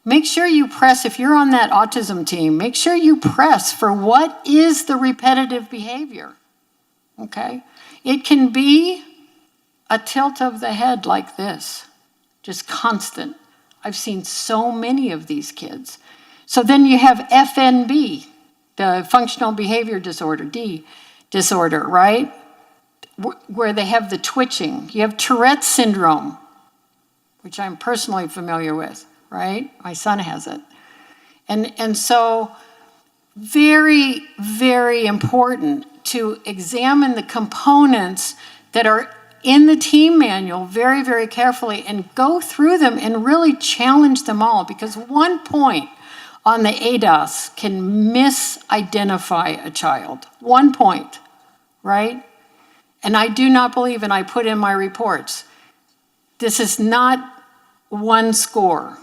make sure you press, if you're on that autism team, make sure you press for what is the repetitive behavior, okay? It can be a tilt of the head like this, just constant. I've seen so many of these kids. So then you have FNB, the functional behavior disorder, D disorder, right? Where they have the twitching. You have Tourette's syndrome, which I'm personally familiar with, right? My son has it. And so very, very important to examine the components that are in the team manual very, very carefully and go through them and really challenge them all, because one point on the ADOS can misidentify a child. 1 point, right? And I do not believe, and I put in my reports, this is not one score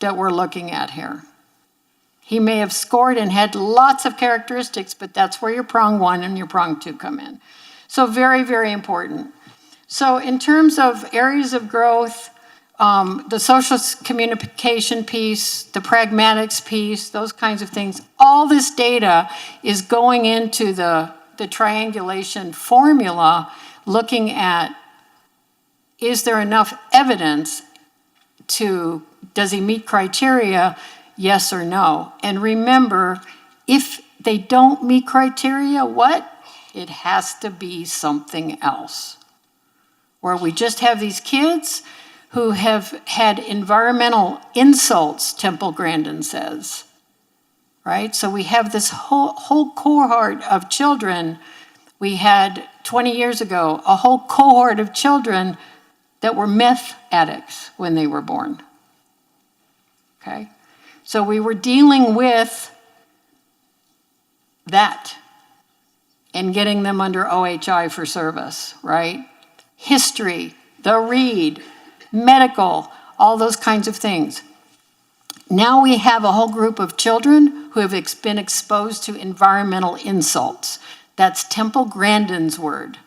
that we're looking at here. He may have scored and had lots of characteristics, but that's where your prong 1 and your prong 2 come in. So very, very important. So in terms of areas of growth, the social communication piece, the pragmatics piece, those kinds of things, all this data is going into the triangulation formula, looking at, is there enough evidence does he meet criteria, yes or no? And remember, if they don't meet criteria, what? It has to be something else. Where we just have these kids who have had environmental insults, Temple Grandin says, right? So we have this whole cohort of children. We had 20 years ago, a whole cohort of children that were meth addicts when they were born, okay? So we were dealing with that and getting them under OHI for service, right? History, the read, medical, all those kinds of things. Now we have a whole group of children who have been exposed to environmental insults. That's Temple Grandin's word.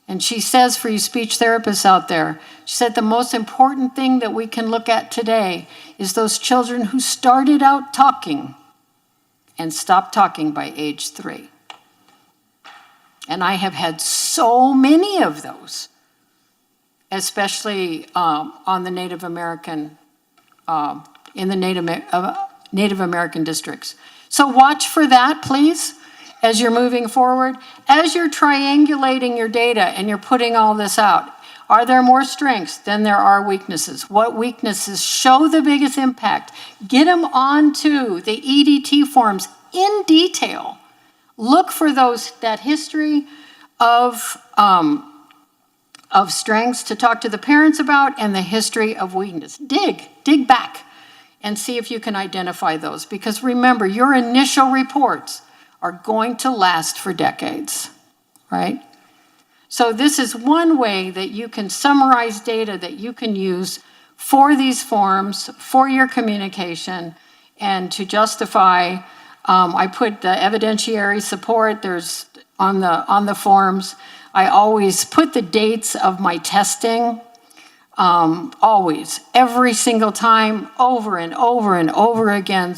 And she says, for you speech therapists out there, she said the most important thing that we can look at today is those children who started out talking and stopped talking by age 3. And I have had so many of those, especially on the Native American, in the Native American districts. So watch for that, please, as you're moving forward. As you're triangulating your data and you're putting all this out, are there more strengths than there are weaknesses? What weaknesses show the biggest impact? Get them onto the EDT forms in detail. Look for that history of strengths to talk to the parents about and the history of weakness. Dig back and see if you can identify those. Because remember, your initial reports are going to last for decades, right? So this is one way that you can summarize data that you can use for these forms, for your communication, and to justify. I put the evidentiary support, there's on the forms. I always put the dates of my testing, always, every single time, over and over and over again,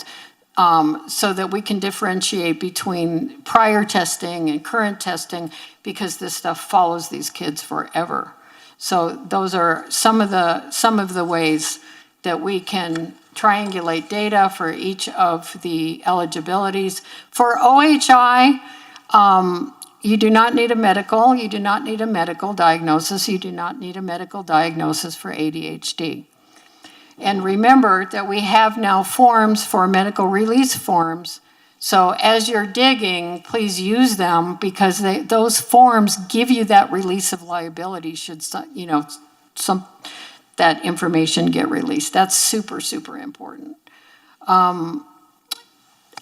so that we can differentiate between prior testing and current testing, because this stuff follows these kids forever. So those are some of the ways that we can triangulate data for each of the eligibilities. For OHI, you do not need a medical, you do not need a medical diagnosis, you do not need a medical diagnosis for ADHD. And remember that we have now forms for medical release forms. So as you're digging, please use them, because those forms give you that release of liability should that information get released. That's super, super important.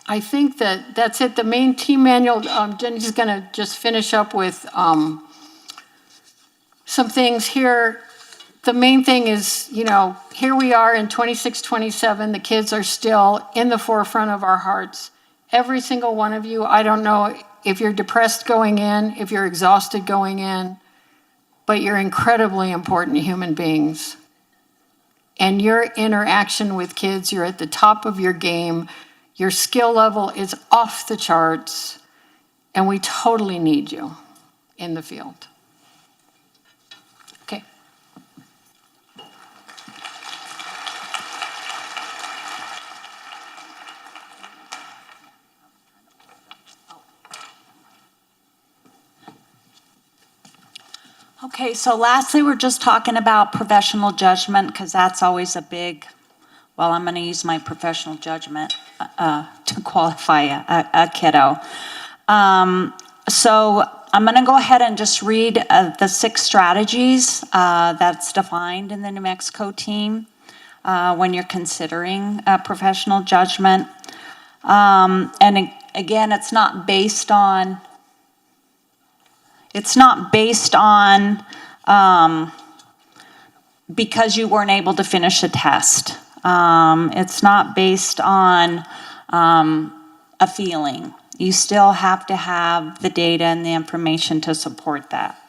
I think that's it. The main team manual, Jenny's going to just finish up with some things here. The main thing is, here we are in 26, 27. The kids are still in the forefront of our hearts. Every single one of you, I don't know if you're depressed going in, if you're exhausted going in, but you're incredibly important human beings. And your interaction with kids, you're at the top of your game. Your skill level is off the charts, and we totally need you in the field. Okay. Okay, so lastly, we're just talking about professional judgment because that's always a big, well, I'm going to use my professional judgment to qualify a kiddo. So I'm going to go ahead and just read the 6 strategies that's defined in the New Mexico team when you're considering professional judgment. And again, it's not based on because you weren't able to finish a test. It's not based on a feeling. You still have to have the data and the information to support that.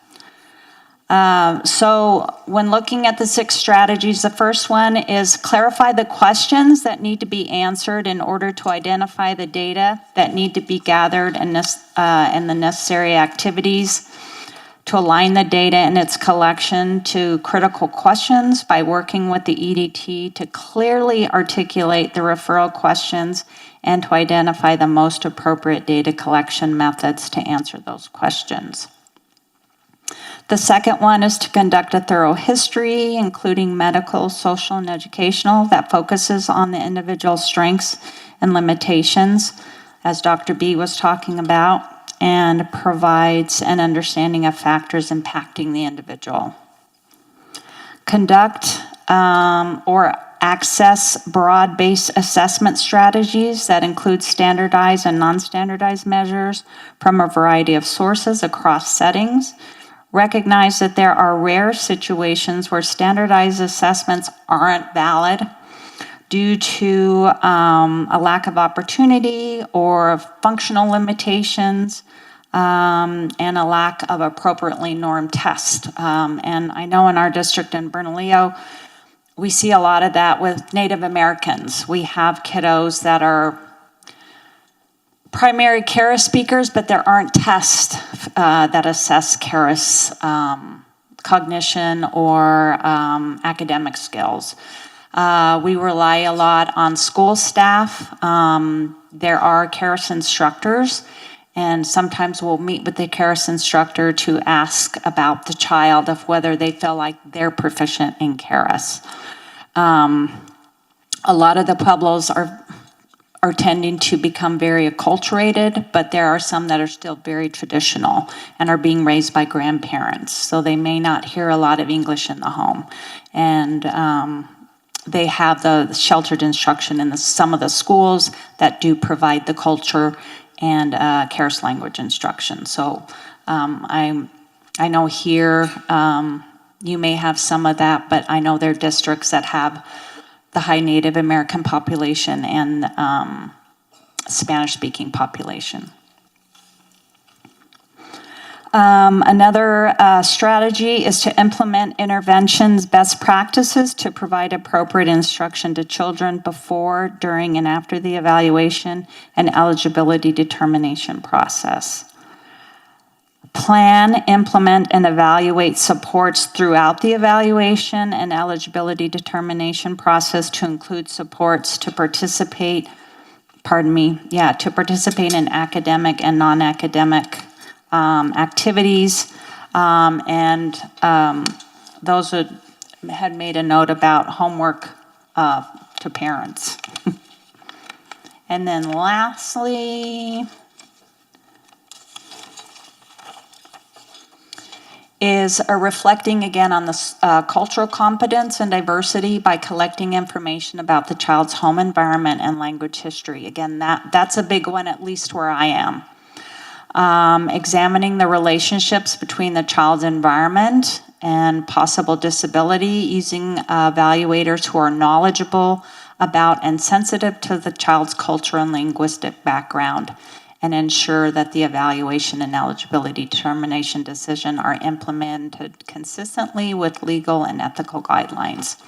So when looking at the 6 strategies, the first one is clarify the questions that need to be answered in order to identify the data that need to be gathered and the necessary activities to align the data and its collection to critical questions by working with the EDT to clearly articulate the referral questions and to identify the most appropriate data collection methods to answer those questions. The second one is to conduct a thorough history, including medical, social, and educational, that focuses on the individual's strengths and limitations, as Dr. B was talking about, and provides an understanding of factors impacting the individual. Conduct or access broad-based assessment strategies that include standardized and non-standardized measures from a variety of sources across settings. Recognize that there are rare situations where standardized assessments aren't valid due to a lack of opportunity or functional limitations and a lack of appropriately normed tests. And I know in our district in Bernalillo, we see a lot of that with Native Americans. We have kiddos that are primary KERA speakers, but there aren't tests that assess KERA's cognition or academic skills. We rely a lot on school staff. There are KERAS instructors, and sometimes we'll meet with the KERAS instructor to ask about the child of whether they feel like they're proficient in KERAS. A lot of the Pueblos are tending to become very acculturated, but there are some that are still very traditional and are being raised by grandparents. So they may not hear a lot of English in the home. And they have the sheltered instruction in some of the schools that do provide the culture and KERAS language instruction. So I know here you may have some of that, but I know there are districts that have the high Native American population and Spanish-speaking population. Another strategy is to implement interventions, best practices to provide appropriate instruction to children before, during, and after the evaluation and eligibility determination process. Plan, implement, and evaluate supports throughout the evaluation and eligibility determination process to include supports to participate, to participate in academic and non-academic activities. Those had made a note about homework to parents. And then lastly, is reflecting again on the cultural competence and diversity by collecting information about the child's home environment and language history. Again, that's a big one, at least where I am. Examining the relationships between the child's environment and possible disability using evaluators who are knowledgeable about and sensitive to the child's culture and linguistic background, and ensure that the evaluation and eligibility determination decision are implemented consistently with legal and ethical guidelines.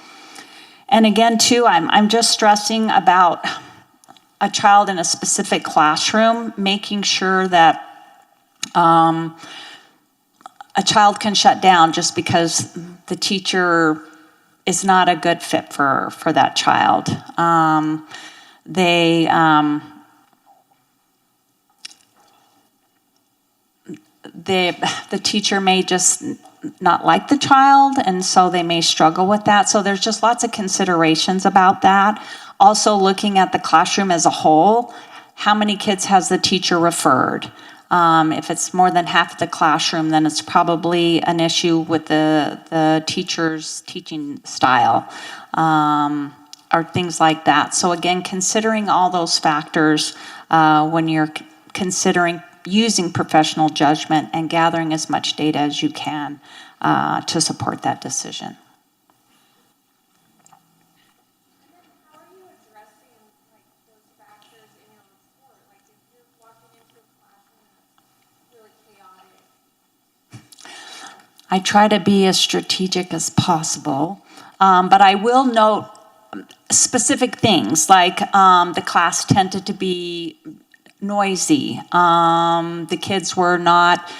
And again, too, I'm just stressing about a child in a specific classroom, making sure that a child can shut down just because the teacher is not a good fit for that child. The teacher may just not like the child, and so they may struggle with that. So there's just lots of considerations about that. Also looking at the classroom as a whole, how many kids has the teacher referred? If it's more than half of the classroom, then it's probably an issue with the teacher's teaching style, or things like that. So again, considering all those factors when you're considering using professional judgment and gathering as much data as you can to support that decision. How are you addressing like those factors in your report? Like if you're walking into a classroom that's really chaotic. I try to be as strategic as possible, but I will note specific things like the class tended to be noisy. The kids were not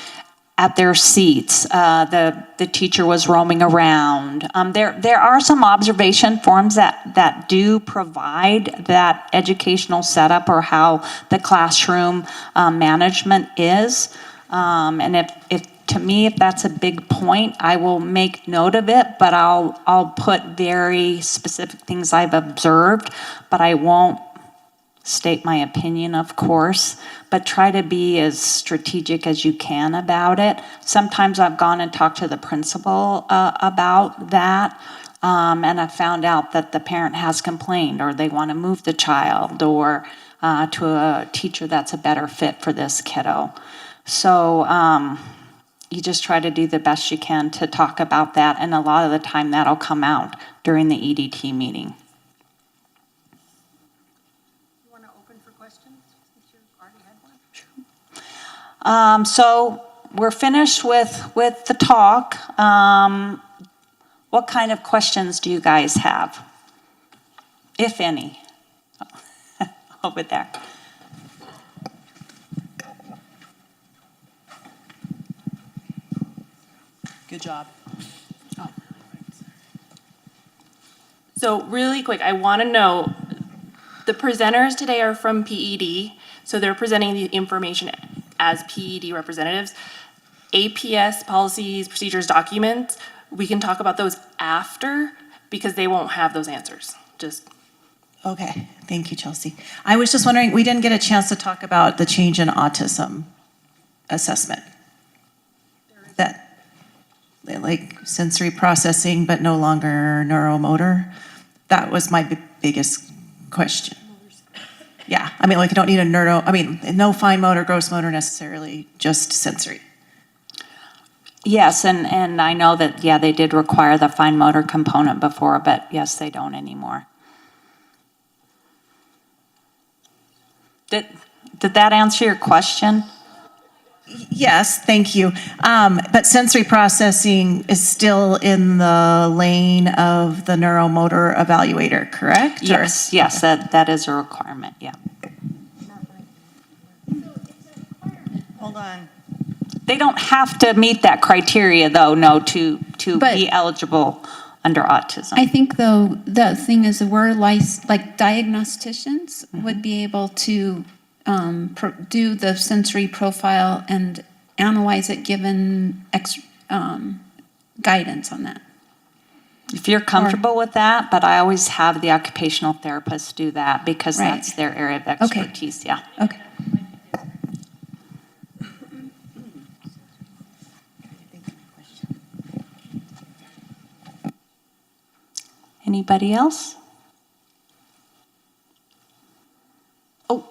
at their seats. The teacher was roaming around. There are some observation forms that do provide that educational setup or how the classroom management is. And if to me, if that's a big point, I will make note of it, but I'll put very specific things I've observed, but I won't state my opinion, of course, but try to be as strategic as you can about it. Sometimes I've gone and talked to the principal about that, and I found out that the parent has complained, or they want to move the child, or to a teacher that's a better fit for this kiddo. So you just try to do the best you can to talk about that, and a lot of the time that'll come out during the EDT meeting. So we're finished with the talk. What kind of questions do you guys have, if any? Over there. Good job. So really quick, I want to know, the presenters today are from PED, so they're presenting the information as PED representatives. APS policies, procedures, documents, we can talk about those after because they won't have those answers. Just Okay, thank you, Chelsea. I was just wondering, we didn't get a chance to talk about the change in autism assessment. That, like sensory processing, but no longer neuromotor. That was my biggest question. Yeah, I mean, like you don't need no fine motor, gross motor necessarily, just sensory. Yes, and I know that, yeah, they did require the fine motor component before, but yes, they don't anymore. Did that answer your question? Yes, thank you. But sensory processing is still in the lane of the neuromotor evaluator, correct? Yes, yes, that is a requirement, yeah. Hold on. They don't have to meet that criteria, though, no, to But- be eligible under autism. I think though, the thing is we're like diagnosticians would be able to do the sensory profile and analyze it given guidance on that. If you're comfortable with that, but I always have the occupational therapist do that because Right. that's their area of Okay. expertise, yeah. Okay. Anybody else? Oh.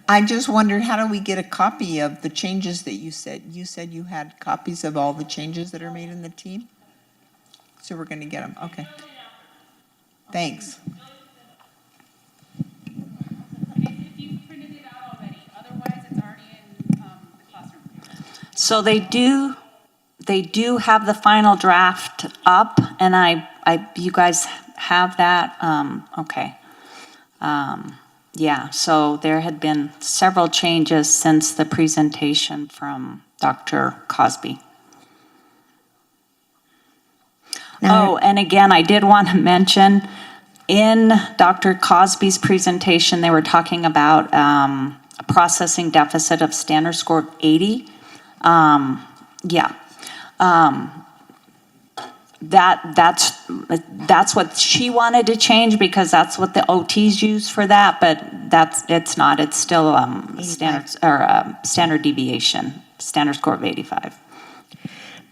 I just wondered, how do we get a copy of the changes that you said? You said you had copies of all the changes that are made in the team? So we're going to get them, okay. Thanks. If you printed it out already, otherwise it's already in the classroom. So they do have the final draft up, and you guys have that? Okay. Yeah, so there had been several changes since the presentation from Dr. Cosby. Oh, and again, I did want to mention, in Dr. Cosby's presentation, they were talking about a processing deficit of standard score of 80. That's what she wanted to change because that's what the OTs use for that, but it's not. It's still standard deviation, standard score of 85.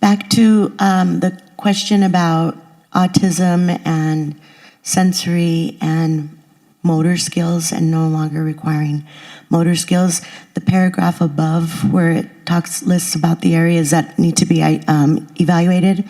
Back to the question about autism and sensory and motor skills and no longer requiring motor skills. The paragraph above where it lists about the areas that need to be evaluated,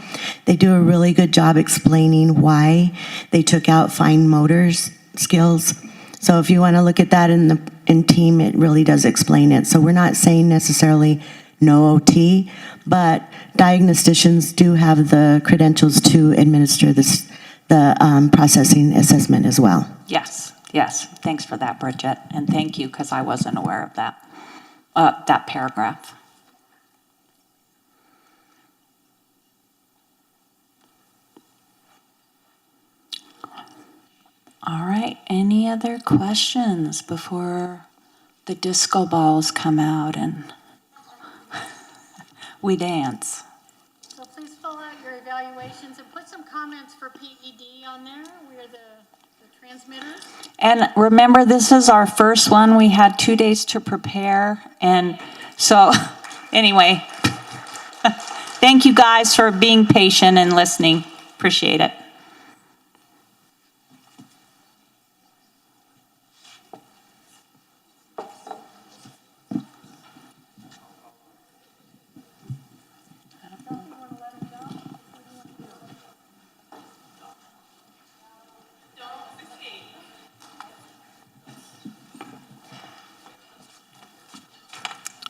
they do a really good job explaining why they took out fine motor skills. So if you want to look at that in team, it really does explain it. So we're not saying necessarily no OT, but diagnosticians do have the credentials to administer the processing assessment as well. Yes. Thanks for that, Bridget. And thank you, because I wasn't aware of that, that paragraph. All right, any other questions before the disco balls come out and we dance? So please fill out your evaluations and put some comments for PED on there. We're the transmitters. And remember, this is our first one. We had 2 days to prepare. And so, anyway, thank you guys for being patient and listening. Appreciate it.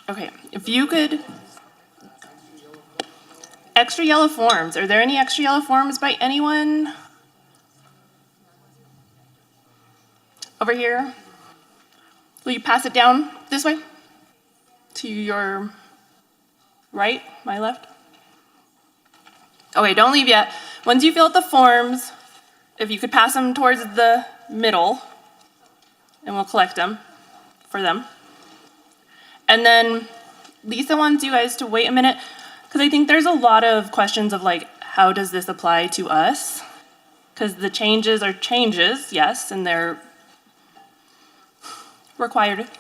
Okay, if you could, extra yellow forms. Are there any extra yellow forms by anyone? Over here. Will you pass it down this way? To your right, my left? Okay, don't leave yet. Once you fill out the forms, if you could pass them towards the middle, and we'll collect them for them. And then Lisa wants you guys to wait a minute, because I think there's a lot of questions of like, how does this apply to us? Because the changes are changes, yes, and they're required,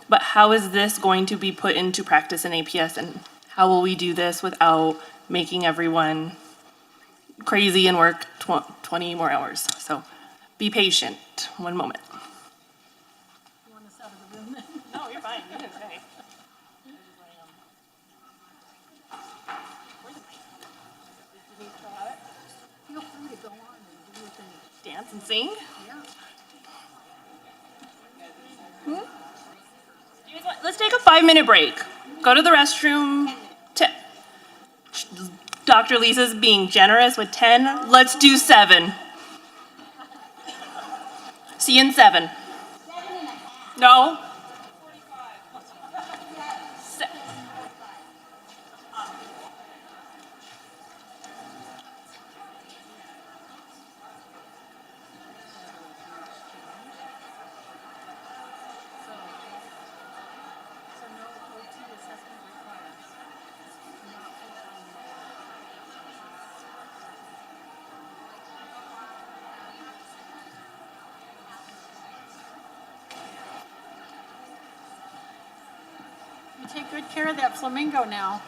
but how is this going to be put into practice in APS, and how will we do this without making everyone crazy and work 20 more hours? So be patient, one moment. You want us out of the room then? No, you're fine, you can stay. Feel free to go on and do your thing. Dance and sing? Yeah. Let's take a 5-minute break. Go to the restroom. Dr. Lisa's being generous with 10. Let's do 7. See you in 7. No? take good care of that flamingo now.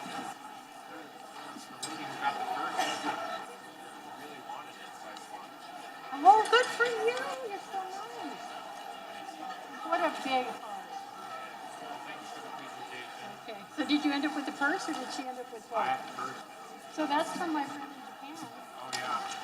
Oh, good for you. You're so nice. What a big heart. Okay. So did you end up with the purse or did she end up with both? I have the purse. So that's from my friend in Japan. Oh, yeah.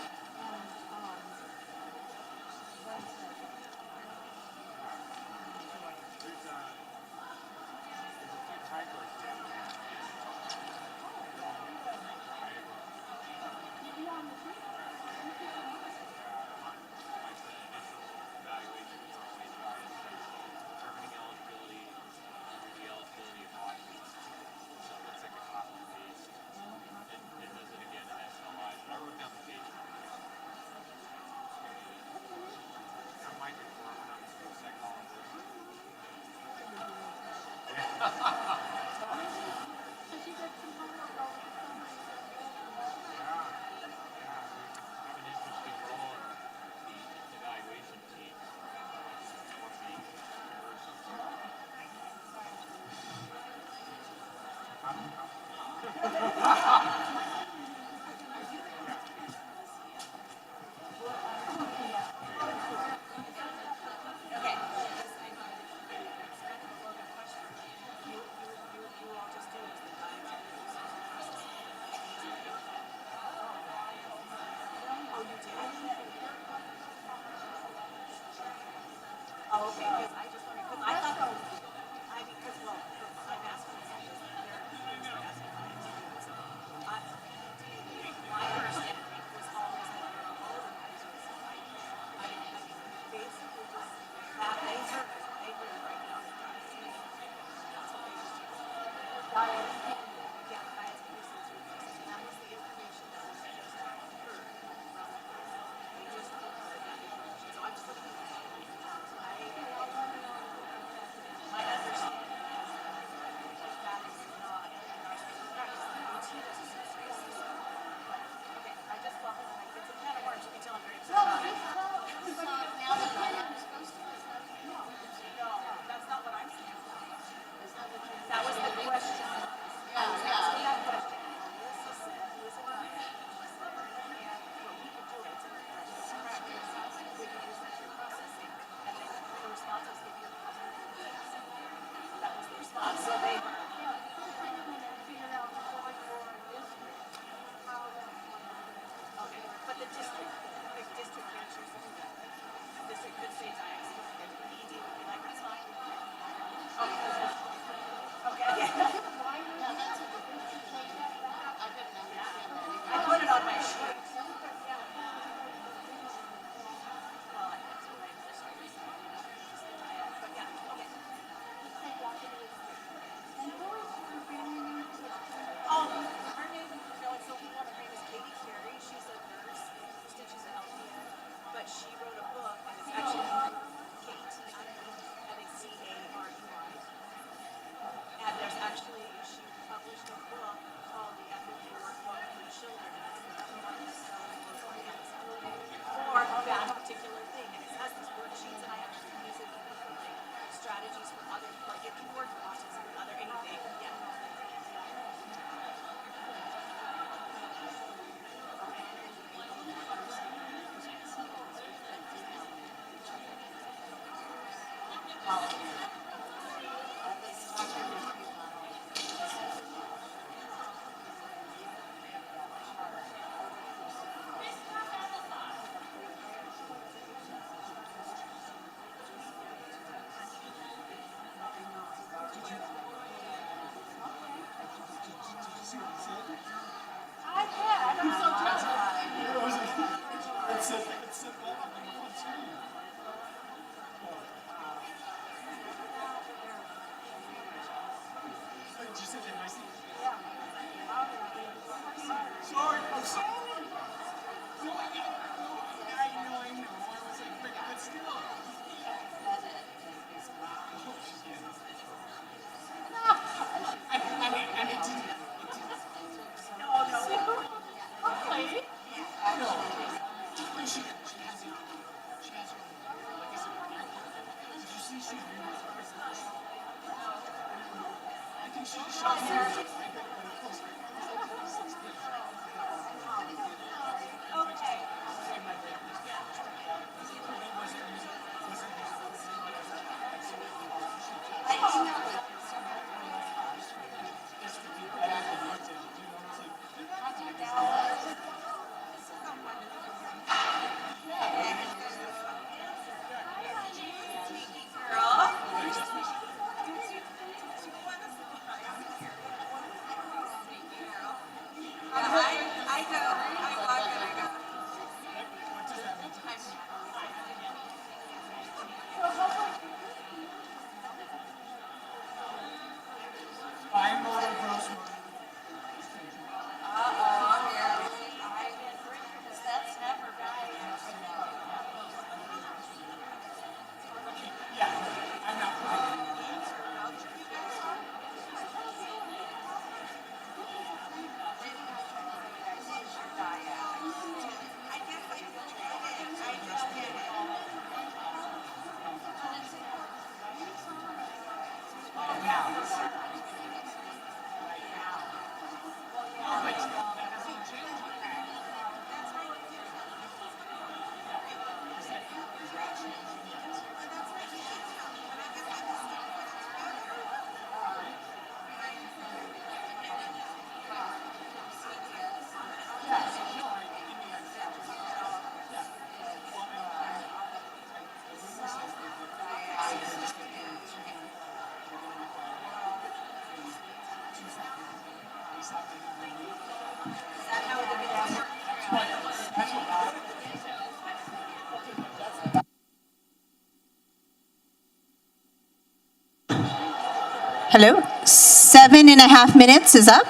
Hello? 7.5 minutes is up.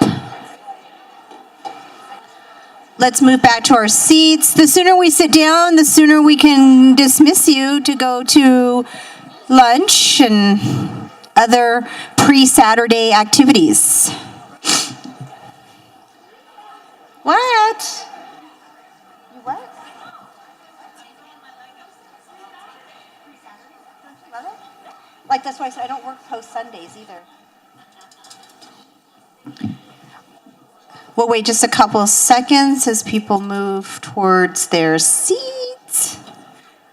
Let's move back to our seats. The sooner we sit down, the sooner we can dismiss you to go to lunch and other pre-Saturday activities. What? You what? Love it? Like, that's why I said I don't work post Sundays either. We'll wait just a couple of seconds as people move towards their seats.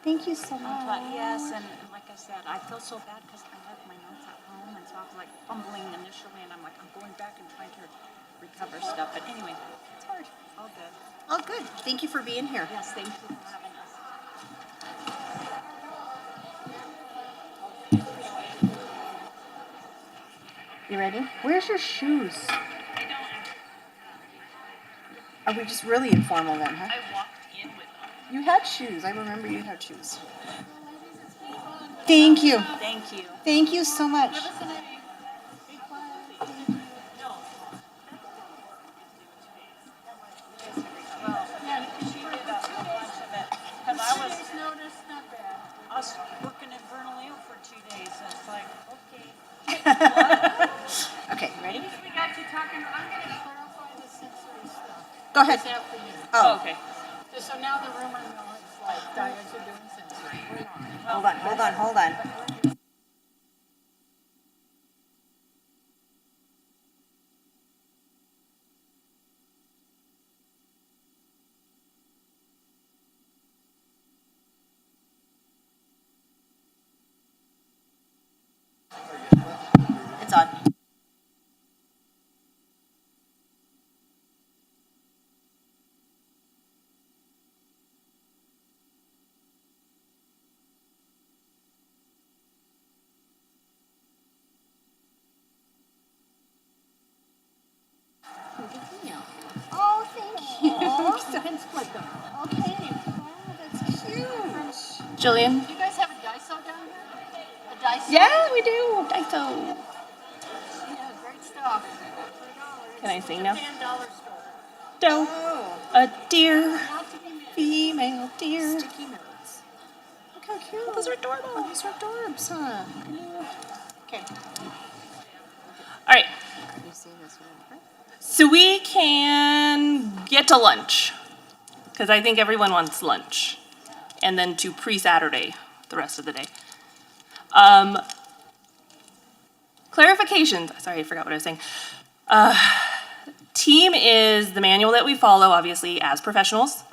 Thank you so much. Yes, and like I said, I feel so bad because I left my notes at home, and so I was like fumbling initially, and I'm like, I'm going back and trying to recover stuff. But anyway, it's hard. All good. Oh, good. Thank you for being here. Yes, thank you for having us. You ready? Where's your shoes? Are we just really informal then, huh? I walked in with them. You had shoes. I remember you had shoes. Thank you. Thank you. Thank you so much. Because I was working at Bernalillo for 2 days, and it's like, okay. Okay, ready? We got you talking, I'm going to clarify the sensory stuff. Go ahead. This afternoon. Oh, Okay. So now the rumor mill is like, Diane's are doing sensory. hold on. It's on. Oh, thank you. You can split them. Okay, wow, that's cute. Jillian? Do you guys have a Daiso down here? A Daiso? Yeah, we do. Daiso. Yeah, great stuff. Can I sing now? $10 store. Doe. Oh, A deer. Not to be mixed. Female deer. sticky notes. Look how cute. Those are adorable. Oh, those are adorbs, huh? Okay. All right. You've seen this one, right? So we can get to lunch, because I think everyone wants lunch, and then to pre-Saturday the rest of the day. clarifications. Sorry, I forgot what I was saying. Team is the manual that we follow, obviously, as professionals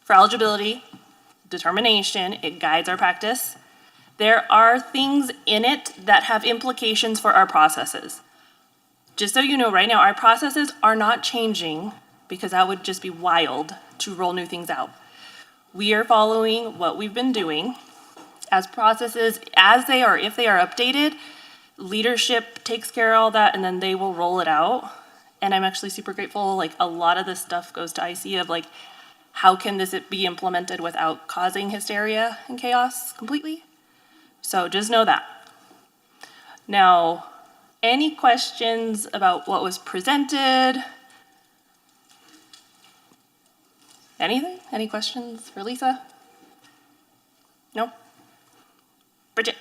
for eligibility, determination. It guides our practice. There are things in it that have implications for our processes. Just so you know, right now, our processes are not changing because that would just be wild to roll new things out. We are following what we've been doing as processes, as they are, if they are updated, leadership takes care of all that and then they will roll it out. And I'm actually super grateful, like a lot of this stuff goes to IC of like, how can this be implemented without causing hysteria and chaos completely? So just know that. Now, any questions about what was presented? Anything? Any questions for Lisa? No? Bridget?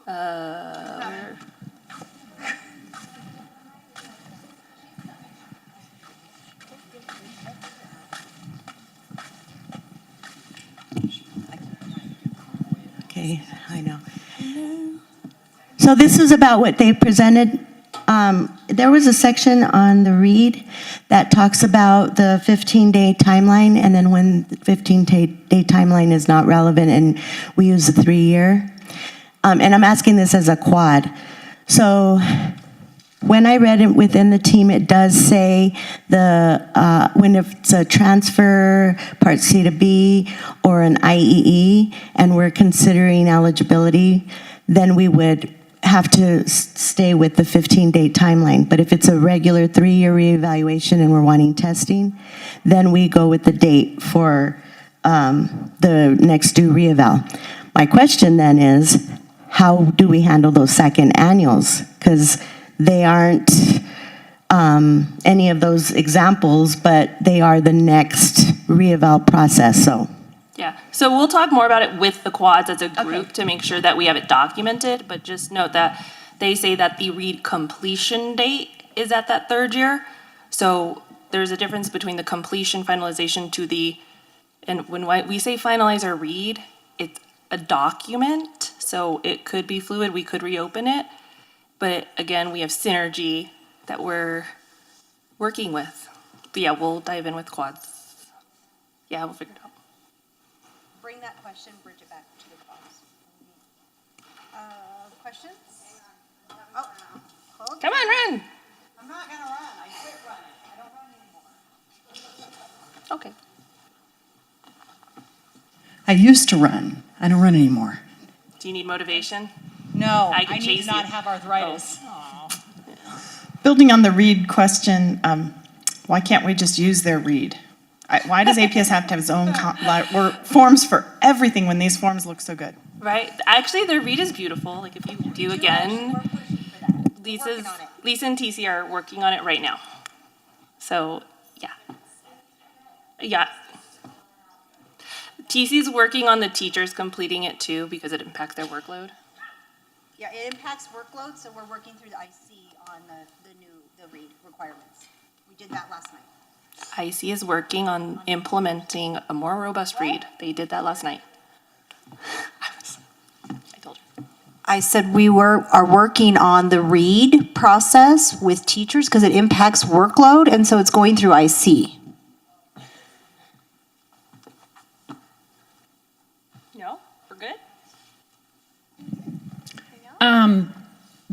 Where- Okay, I know. So this is about what they presented. There was a section on the read that talks about the 15-day timeline, and then when the 15-day timeline is not relevant, and we use the 3-year. And I'm asking this as a quad. So when I read it within the team, it does say when it's a transfer, Part C to B, or an IEE, and we're considering eligibility, then we would have to stay with the 15-day timeline. But if it's a regular 3-year reevaluation and we're wanting testing, then we go with the date for the next due reeval. My question then is, how do we handle those second annuals? Because they aren't any of those examples, but they are the next reeval process, so. Yeah, so we'll talk more about it with the quads as a group to make sure that we have it documented, but just note that they say that the read completion date is at that 3rd year. So there's a difference between the completion finalization to the, and when we say finalize or read, it's a document, so it could be fluid, we could reopen it. But again, we have synergy that we're working with. But yeah, we'll dive in with quads. Yeah, we'll figure it out. Bring that question, Bridget, back to the box. Questions? Oh, hold. Come on, run. I'm not gonna run. I quit running. I don't run anymore. Okay. I used to run. I don't run anymore. Do you need motivation? No, I can I need chase to not you. have arthritis. Building on the read question, why can't we just use their read? Why does APS have to have its own forms for everything when these forms look so good? Right. Actually, their read is beautiful. Like if you do again, Lisa and TC are working on it right now. So yeah. Yeah. TC's working on the teachers completing it too because it impacts their workload. Yeah, it impacts workload, so we're working through the IC on the read requirements. We did that last night. IC is working on implementing a more robust read. They did that last night. I told you. I said we are working on the read process with teachers because it impacts workload, and so it's going through IC. No? We're good?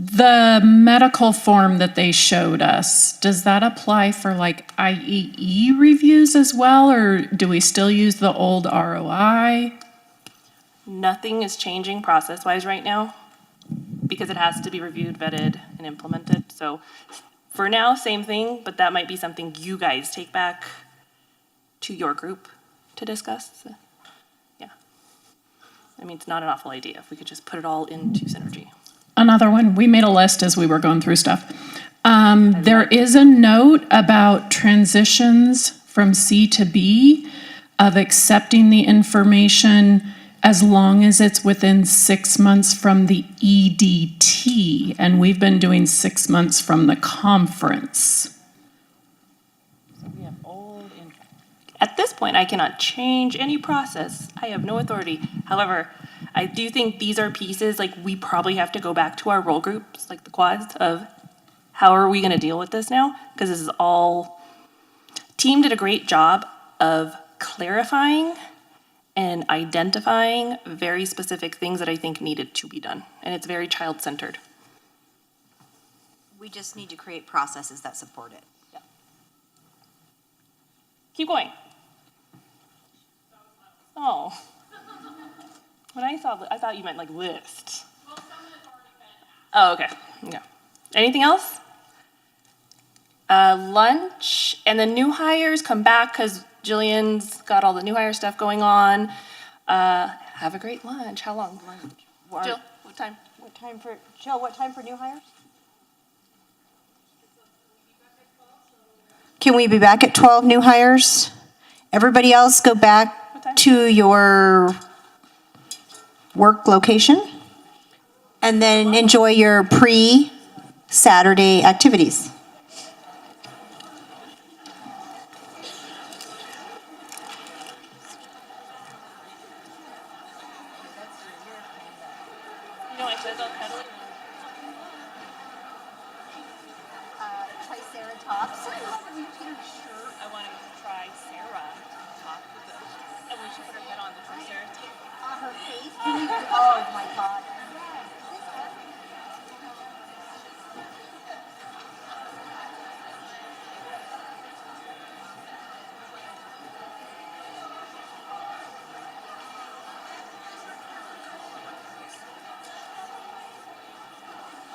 The medical form that they showed us, does that apply for like IEE reviews as well, or do we still use the old ROI? Nothing is changing process-wise right now because it has to be reviewed, vetted, and implemented. So for now, same thing, but that might be something you guys take back to your group to discuss. So, yeah. I mean, it's not an awful idea if we could just put it all into Synergy. Another one, we made a list as we were going through stuff. There is a note about transitions from C to B of accepting the information as long as it's within 6 months from the EDT, and we've been doing 6 months from the conference. At this point, I cannot change any process. I have no authority. However, I do think these are pieces, like, we probably have to go back to our role groups, like the quads, of how are we gonna deal with this now? Because this is all, team did a great job of clarifying and identifying very specific things that I think needed to be done. And it's very child-centered. We just need to create processes that support it. Keep going. Oh. When I thought you meant like list. Oh, okay. Yeah. Anything else? Lunch, and the new hires come back because Jillian's got all the new hire stuff going on. Have a great lunch. How long? Jill, what time? Jill, what time for new hires? Can we be back at 12 new hires? Everybody else go back to your work location and then enjoy your pre-Saturday activities. Triceratops. I want to try Sarah talk with it. And when she put her head on the Triceratops. On her face? Oh my God.